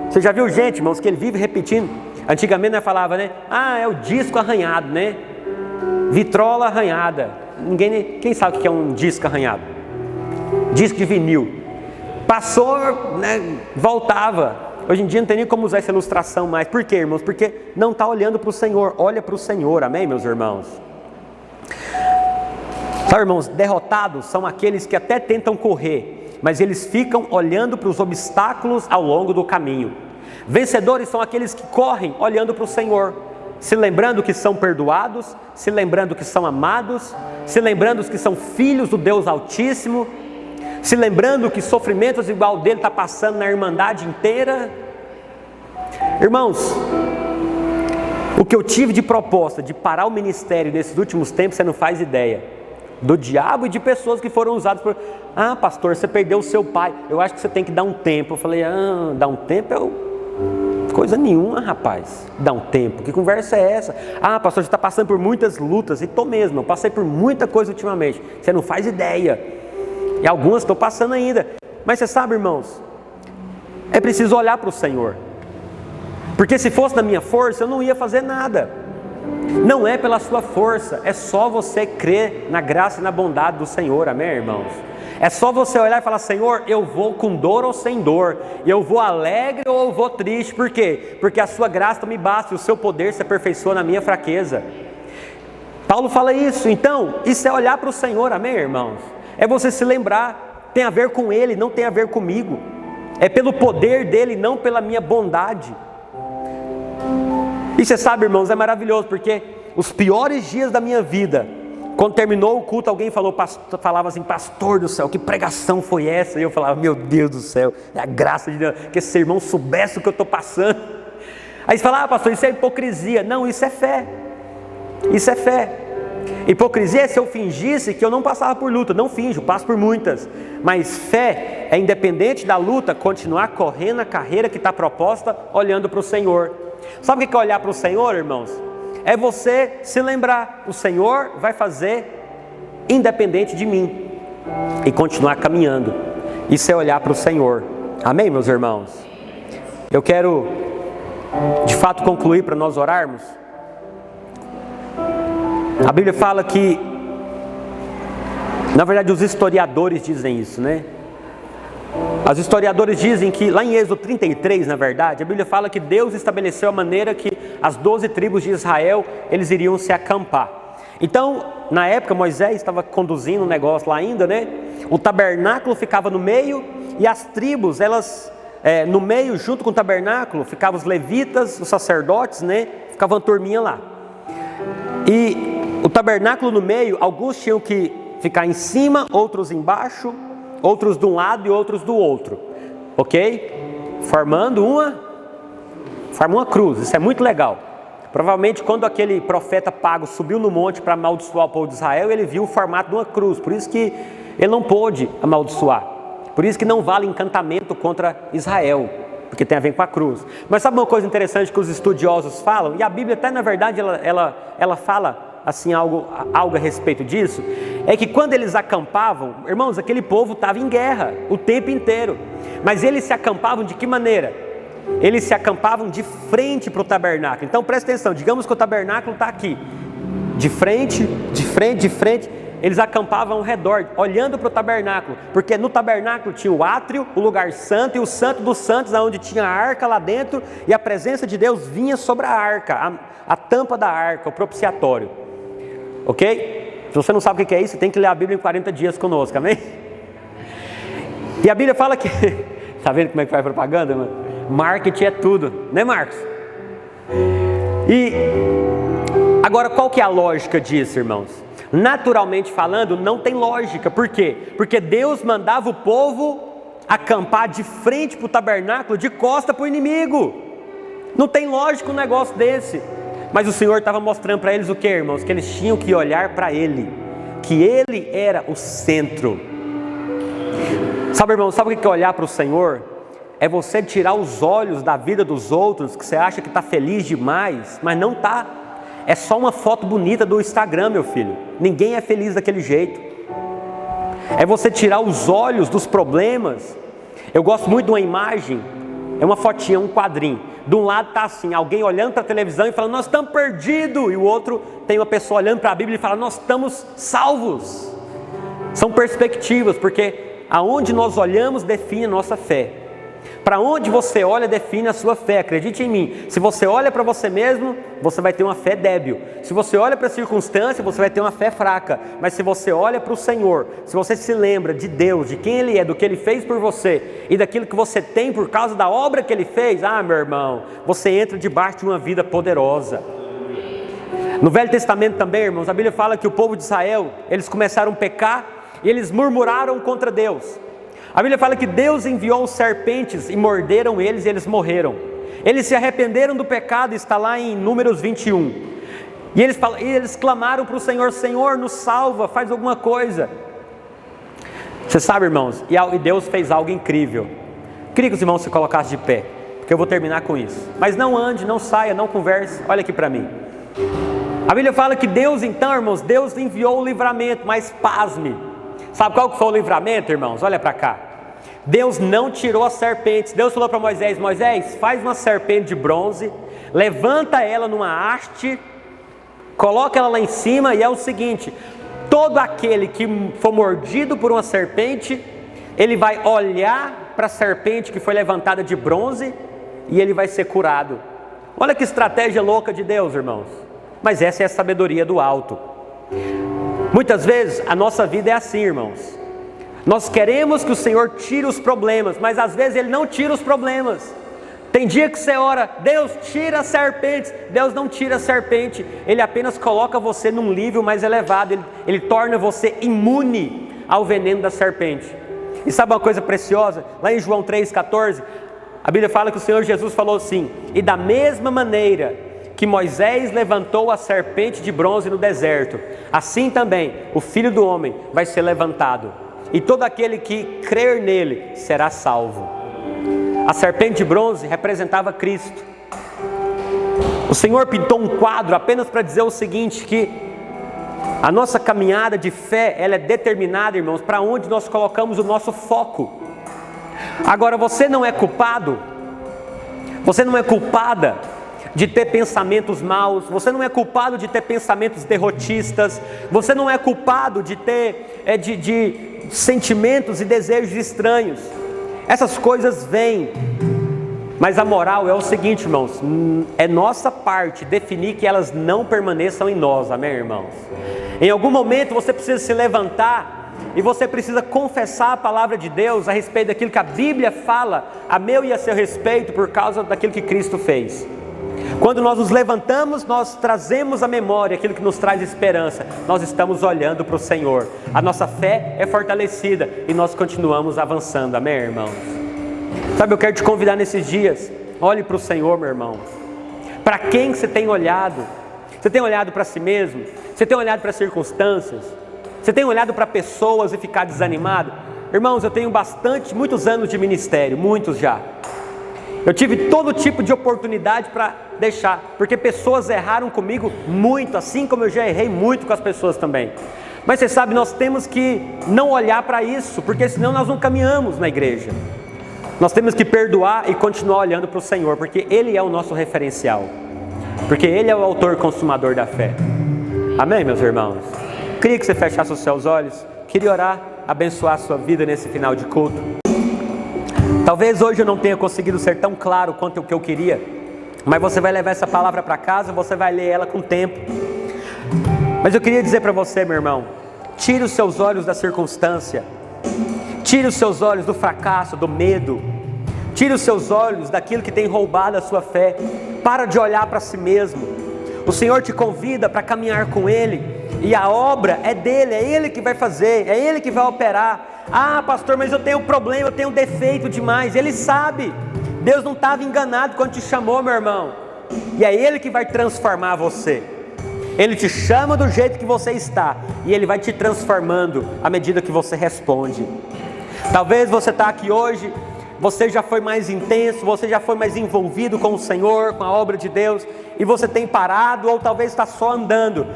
Você já viu gente, irmãos, que ele vive repetindo? Antigamente nós falava, né? É o disco arranhado, né? Vitrola arranhada. Quem sabe o que é um disco arranhado? Disco de vinil. Passou, né? Voltava. Hoje em dia não tem nem como usar essa ilustração mais. Por quê, irmãos? Porque não está olhando para o Senhor. Olha para o Senhor, amém, meus irmãos? Sabe, irmãos, derrotados são aqueles que até tentam correr, mas eles ficam olhando para os obstáculos ao longo do caminho. Vencedores são aqueles que correm olhando para o Senhor, se lembrando que são perdoados, se lembrando que são amados, se lembrando que são filhos do Deus Altíssimo, se lembrando que sofrimentos igual dele está passando na irmandade inteira. Irmãos, o que eu tive de proposta de parar o ministério nesses últimos tempos, você não faz ideia. Do diabo e de pessoas que foram usadas por... pastor, você perdeu o seu pai, eu acho que você tem que dar um tempo. Eu falei, dar um tempo? Coisa nenhuma, rapaz, dar um tempo, que conversa é essa? Pastor, você está passando por muitas lutas. E estou mesmo, eu passei por muita coisa ultimamente, você não faz ideia. E algumas estou passando ainda. Mas você sabe, irmãos, é preciso olhar para o Senhor, porque se fosse na minha força, eu não ia fazer nada. Não é pela sua força, é só você crer na graça e na bondade do Senhor, amém, irmãos? É só você olhar e falar: Senhor, eu vou com dor ou sem dor, eu vou alegre ou eu vou triste. Por quê? Porque a sua graça me basta e o seu poder se aperfeiçoa na minha fraqueza. Paulo fala isso. Então, isso é olhar para o Senhor, amém, irmãos? É você se lembrar, tem a ver com Ele, não tem a ver comigo. É pelo poder dEle, não pela minha bondade. E você sabe, irmãos, é maravilhoso, porque os piores dias da minha vida, quando terminou o culto, alguém falava assim: pastor do céu, que pregação foi essa? E eu falava: meu Deus do céu, é a graça de Deus, que esse irmão soubesse o que eu estou passando. Aí você fala: pastor, isso é hipocrisia. Não, isso é fé. Isso é fé. Hipocrisia é se eu fingisse que eu não passava por luta. Não finjo, passo por muitas. Mas fé é, independente da luta, continuar correndo a carreira que está proposta, olhando para o Senhor. Sabe o que é olhar para o Senhor, irmãos? É você se lembrar: o Senhor vai fazer independente de mim, e continuar caminhando. Isso é olhar para o Senhor, amém, meus irmãos? Eu quero de fato concluir para nós orarmos. A Bíblia fala que, na verdade, os historiadores dizem isso, né? Os historiadores dizem que lá em Êxodo 33, na verdade, a Bíblia fala que Deus estabeleceu a maneira que as 12 tribos de Israel, eles iriam se acampar. Então, na época, Moisés estava conduzindo um negócio lá ainda, né? O tabernáculo ficava no meio e as tribos, elas, no meio, junto com o tabernáculo, ficavam os levitas, os sacerdotes, né? Ficava uma turminha lá. E o tabernáculo no meio, alguns tinham que ficar em cima, outros embaixo, outros de um lado e outros do outro, ok? Formando uma cruz. Isso é muito legal. Provavelmente quando aquele profeta pago subiu no monte para amaldiçoar o povo de Israel, ele viu o formato de uma cruz, por isso que ele não pôde amaldiçoar, por isso que não vale encantamento contra Israel, porque tem a ver com a cruz. Mas sabe uma coisa interessante que os estudiosos falam, e a Bíblia até na verdade ela fala assim algo a respeito disso, é que quando eles acampavam, irmãos, aquele povo estava em guerra o tempo inteiro, mas eles se acampavam de que maneira? Eles se acampavam de frente para o tabernáculo. Então presta atenção, digamos que o tabernáculo está aqui, de frente, eles acampavam ao redor, olhando para o tabernáculo, porque no tabernáculo tinha o átrio, o lugar santo e o santo dos santos, onde tinha a arca lá dentro, e a presença de Deus vinha sobre a arca, a tampa da arca, o propiciatório, ok? Se você não sabe o que é isso, você tem que ler a Bíblia em 40 dias conosco, amém? E a Bíblia fala que, tá vendo como é que faz propaganda, mano? Marketing é tudo, né, Marcos? E agora, qual que é a lógica disso, irmãos? Naturalmente falando, não tem lógica. Por quê? Porque Deus mandava o povo acampar de frente para o tabernáculo, de costa para o inimigo. Não tem lógica um negócio desse. Mas o Senhor estava mostrando para eles o que, irmãos? Que eles tinham que olhar para Ele, que Ele era o centro. Sabe, irmão, sabe o que é olhar para o Senhor? É você tirar os olhos da vida dos outros, que você acha que está feliz demais, mas não está. É só uma foto bonita do Instagram, meu filho. Ninguém é feliz daquele jeito. É você tirar os olhos dos problemas. Eu gosto muito de uma imagem, é uma fotinha, um quadrinho. De um lado está assim, alguém olhando para a televisão e falando, nós estamos perdidos. E o outro tem uma pessoa olhando para a Bíblia e fala, nós estamos salvos. São perspectivas, porque aonde nós olhamos define a nossa fé. Para onde você olha define a sua fé, acredite em mim. Se você olha para você mesmo, você vai ter uma fé débil. Se você olha para a circunstância, você vai ter uma fé fraca. Mas se você olha para o Senhor, se você se lembra de Deus, de quem Ele é, do que Ele fez por você e daquilo que você tem por causa da obra que Ele fez, meu irmão, você entra debaixo de uma vida poderosa. No Velho Testamento também, irmãos, a Bíblia fala que o povo de Israel, eles começaram a pecar e eles murmuraram contra Deus. A Bíblia fala que Deus enviou serpentes e morderam eles e eles morreram. Eles se arrependeram do pecado, está lá em Números 21. E eles clamaram para o Senhor, Senhor, nos salva, faz alguma coisa. Você sabe, irmãos, e Deus fez algo incrível. Queria que os irmãos se colocassem de pé, porque eu vou terminar com isso. Mas não ande, não saia, não converse, olha aqui para mim. A Bíblia fala que Deus então, irmãos, Deus enviou o livramento, mas pasme. Sabe qual que foi o livramento, irmãos? Olha para cá. Deus não tirou as serpentes. Deus falou para Moisés, Moisés, faz uma serpente de bronze, levanta ela numa haste, coloca ela lá em cima e é o seguinte, todo aquele que for mordido por uma serpente, ele vai olhar para a serpente que foi levantada de bronze e ele vai ser curado. Olha que estratégia louca de Deus, irmãos. Mas essa é a sabedoria do alto. Muitas vezes a nossa vida é assim, irmãos. Nós queremos que o Senhor tire os problemas, mas às vezes Ele não tira os problemas. Tem dia que você ora, Deus tira as serpentes. Deus não tira a serpente, Ele apenas coloca você num nível mais elevado. Ele torna você imune ao veneno da serpente. E sabe uma coisa preciosa? Lá em João 3,14, a Bíblia fala que o Senhor Jesus falou assim, e da mesma maneira que Moisés levantou a serpente de bronze no deserto, assim também o Filho do Homem vai ser levantado, e todo aquele que crer nele será salvo. A serpente de bronze representava Cristo. O Senhor pintou um quadro apenas para dizer o seguinte, que a nossa caminhada de fé, ela é determinada, irmãos, para onde nós colocamos o nosso foco. Agora, você não é culpado, você não é culpada de ter pensamentos maus, você não é culpado de ter pensamentos derrotistas, você não é culpado de ter de sentimentos e desejos estranhos. Essas coisas vêm, mas a moral é o seguinte, irmãos, é nossa parte definir que elas não permaneçam em nós, amém, irmãos? Em algum momento você precisa se levantar e você precisa confessar a palavra de Deus a respeito daquilo que a Bíblia fala a meu e a seu respeito por causa daquilo que Cristo fez. Quando nós nos levantamos, nós trazemos à memória aquilo que nos traz esperança. Nós estamos olhando para o Senhor. A nossa fé é fortalecida e nós continuamos avançando. Amém, irmãos? Sabe, eu quero te convidar nesses dias. Olhe para o Senhor, meu irmão. Para quem você tem olhado? Você tem olhado para si mesmo? Você tem olhado para as circunstâncias? Você tem olhado para pessoas e ficado desanimado? Irmãos, eu tenho muitos anos de ministério, muitos já. Eu tive todo tipo de oportunidade para deixar, porque pessoas erraram comigo muito, assim como eu já errei muito com as pessoas também. Mas você sabe, nós temos que não olhar para isso, porque senão nós não caminhamos na igreja. Nós temos que perdoar e continuar olhando para o Senhor, porque Ele é o nosso referencial. Porque Ele é o autor e consumador da fé. Amém, meus irmãos? Queria que você fechasse os seus olhos. Queria orar, abençoar a sua vida nesse final de culto. Talvez hoje eu não tenha conseguido ser tão claro quanto o que eu queria, mas você vai levar essa palavra para casa, você vai ler ela com tempo. Mas eu queria dizer para você, meu irmão, tire os seus olhos da circunstância, tire os seus olhos do fracasso, do medo, tire os seus olhos daquilo que tem roubado a sua fé. Para de olhar para si mesmo. O Senhor te convida para caminhar com Ele, e a obra é dele, é Ele que vai fazer, é Ele que vai operar. Ah, pastor, mas eu tenho problema, eu tenho defeito demais. Ele sabe. Deus não estava enganado quando te chamou, meu irmão. E é Ele que vai transformar você. Ele te chama do jeito que você está, e Ele vai te transformando à medida que você responde. Talvez você está aqui hoje, você já foi mais intenso, você já foi mais envolvido com o Senhor, com a obra de Deus, e você tem parado, ou talvez está só andando.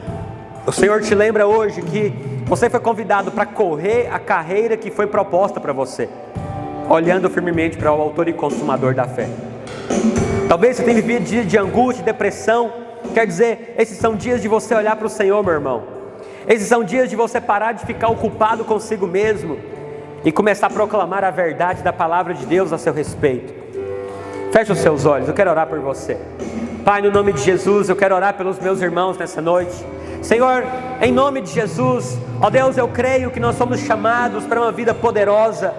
O Senhor te lembra hoje que você foi convidado para correr a carreira que foi proposta para você, olhando firmemente para o autor e consumador da fé. Talvez você tenha vivido dias de angústia, depressão. Quer dizer, esses são dias de você olhar para o Senhor, meu irmão. Esses são dias de você parar de ficar ocupado consigo mesmo e começar a proclamar a verdade da palavra de Deus a seu respeito. Feche os seus olhos, eu quero orar por você. Pai, no nome de Jesus, eu quero orar pelos meus irmãos nessa noite. Senhor, em nome de Jesus, ó Deus, eu creio que nós somos chamados para uma vida poderosa.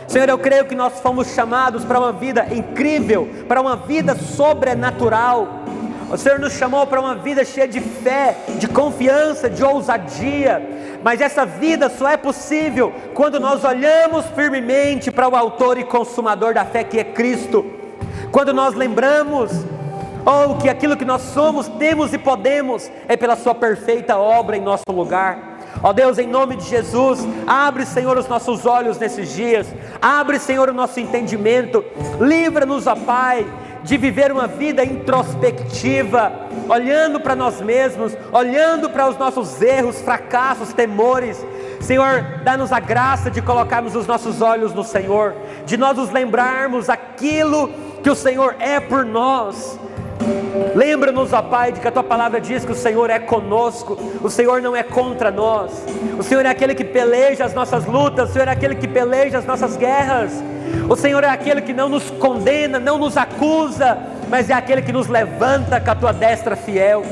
Senhor, eu creio que nós fomos chamados para uma vida incrível, para uma vida sobrenatural. O Senhor nos chamou para uma vida cheia de fé, de confiança, de ousadia. Mas essa vida só é possível quando nós olhamos firmemente para o autor e consumador da fé, que é Cristo. Quando nós lembramos que aquilo que nós somos, temos e podemos é pela sua perfeita obra em nosso lugar. Ó Deus, em nome de Jesus, abre, Senhor, os nossos olhos nesses dias. Abre, Senhor, o nosso entendimento. Livra-nos, ó Pai, de viver uma vida introspectiva, olhando para nós mesmos, olhando para os nossos erros, fracassos, temores. Senhor, dá-nos a graça de colocarmos os nossos olhos no Senhor, de nós nos lembrarmos aquilo que o Senhor é por nós. Lembra-nos, ó Pai, de que a Tua palavra diz que o Senhor é conosco, o Senhor não é contra nós, o Senhor é aquele que peleja as nossas lutas, o Senhor é aquele que peleja as nossas guerras, o Senhor é aquele que não nos condena, não nos acusa, mas é aquele que nos levanta com a Tua destra fiel,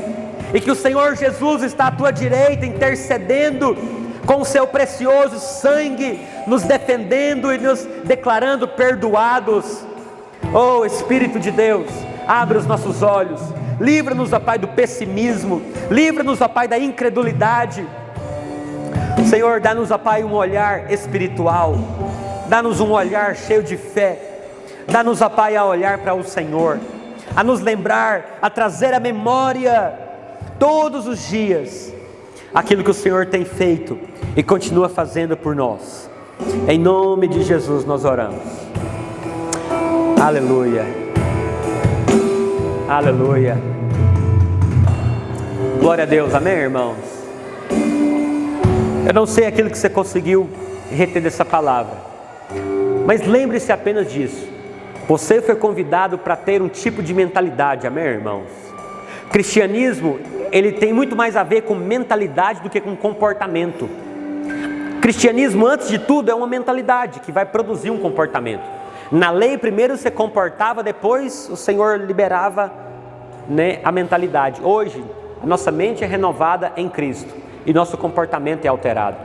e que o Senhor Jesus está à Tua direita, intercedendo com o Seu precioso sangue, nos defendendo e nos declarando perdoados. Oh Espírito de Deus, abre os nossos olhos, livra-nos, ó Pai, do pessimismo, livra-nos, ó Pai, da incredulidade. Senhor, dá-nos, ó Pai, um olhar espiritual, dá-nos um olhar cheio de fé, dá-nos, ó Pai, a olhar para o Senhor, a nos lembrar, a trazer à memória, todos os dias, aquilo que o Senhor tem feito e continua fazendo por nós. Em nome de Jesus nós oramos. Aleluia. Aleluia. Glória a Deus, amém, irmãos? Eu não sei aquilo que você conseguiu reter dessa palavra, mas lembre-se apenas disso. Você foi convidado para ter um tipo de mentalidade, amém, irmãos? Cristianismo, ele tem muito mais a ver com mentalidade do que com comportamento. Cristianismo, antes de tudo, é uma mentalidade que vai produzir um comportamento. Na lei, primeiro você comportava, depois o Senhor liberava, a mentalidade. Hoje, a nossa mente é renovada em Cristo e nosso comportamento é alterado.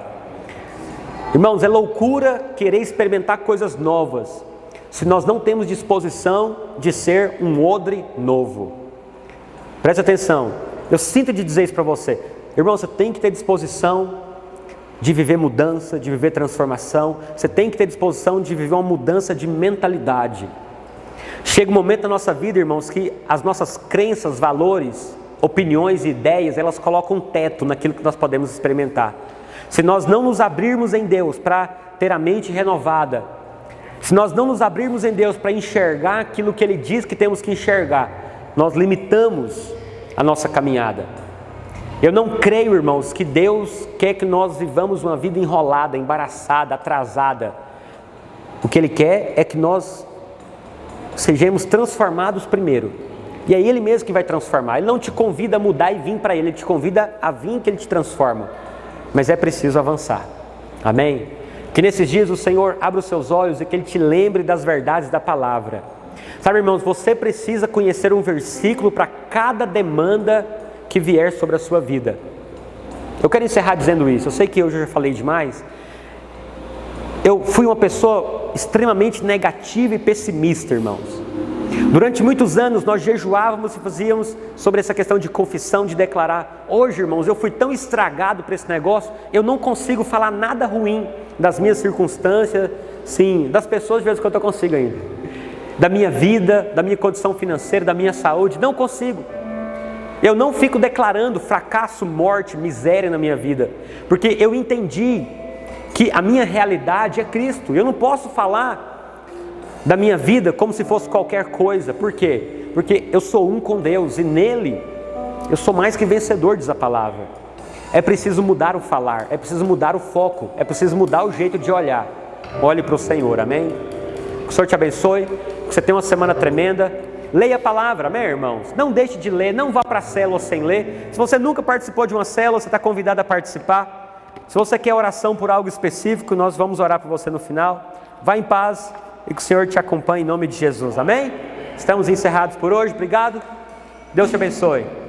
Irmãos, é loucura querer experimentar coisas novas se nós não temos disposição de ser um odre novo. Preste atenção, eu sinto de dizer isso para você. Irmão, você tem que ter disposição de viver mudança, de viver transformação. Você tem que ter disposição de viver uma mudança de mentalidade. Chega um momento na nossa vida, irmãos, que as nossas crenças, valores, opiniões e ideias, elas colocam um teto naquilo que nós podemos experimentar. Se nós não nos abrirmos em Deus para ter a mente renovada, se nós não nos abrirmos em Deus para enxergar aquilo que Ele diz que temos que enxergar, nós limitamos a nossa caminhada. Eu não creio, irmãos, que Deus quer que nós vivamos uma vida enrolada, embaraçada, atrasada. O que Ele quer é que nós sejamos transformados primeiro. E é Ele mesmo que vai transformar. Ele não te convida a mudar e vir para Ele. Ele te convida a vir que Ele te transforma. Mas é preciso avançar. Amém? Que nesses dias o Senhor abra os seus olhos e que Ele te lembre das verdades da palavra. Sabe, irmãos, você precisa conhecer um versículo para cada demanda que vier sobre a sua vida. Eu quero encerrar dizendo isso. Eu sei que hoje eu já falei demais. Eu fui uma pessoa extremamente negativa e pessimista, irmãos. Durante muitos anos nós jejuávamos e fazíamos sobre essa questão de confissão, de declarar. Hoje, irmãos, eu fui tão estragado para esse negócio, eu não consigo falar nada ruim das minhas circunstâncias, sim, das pessoas de vez em quando eu consigo ainda. Da minha vida, da minha condição financeira, da minha saúde, não consigo. Eu não fico declarando fracasso, morte, miséria na minha vida, porque eu entendi que a minha realidade é Cristo. Eu não posso falar da minha vida como se fosse qualquer coisa. Por quê? Porque eu sou um com Deus e nele eu sou mais que vencedor, diz a palavra. É preciso mudar o falar, é preciso mudar o foco, é preciso mudar o jeito de olhar. Olhe para o Senhor, amém? Que o Senhor te abençoe, que você tenha uma semana tremenda. Leia a palavra, amém, irmãos? Não deixe de ler, não vá para a célula sem ler. Se você nunca participou de uma célula, você está convidado a participar. Se você quer oração por algo específico, nós vamos orar por você no final. Vá em paz e que o Senhor te acompanhe em nome de Jesus, amém? Estamos encerrados por hoje, obrigado. Deus te abençoe.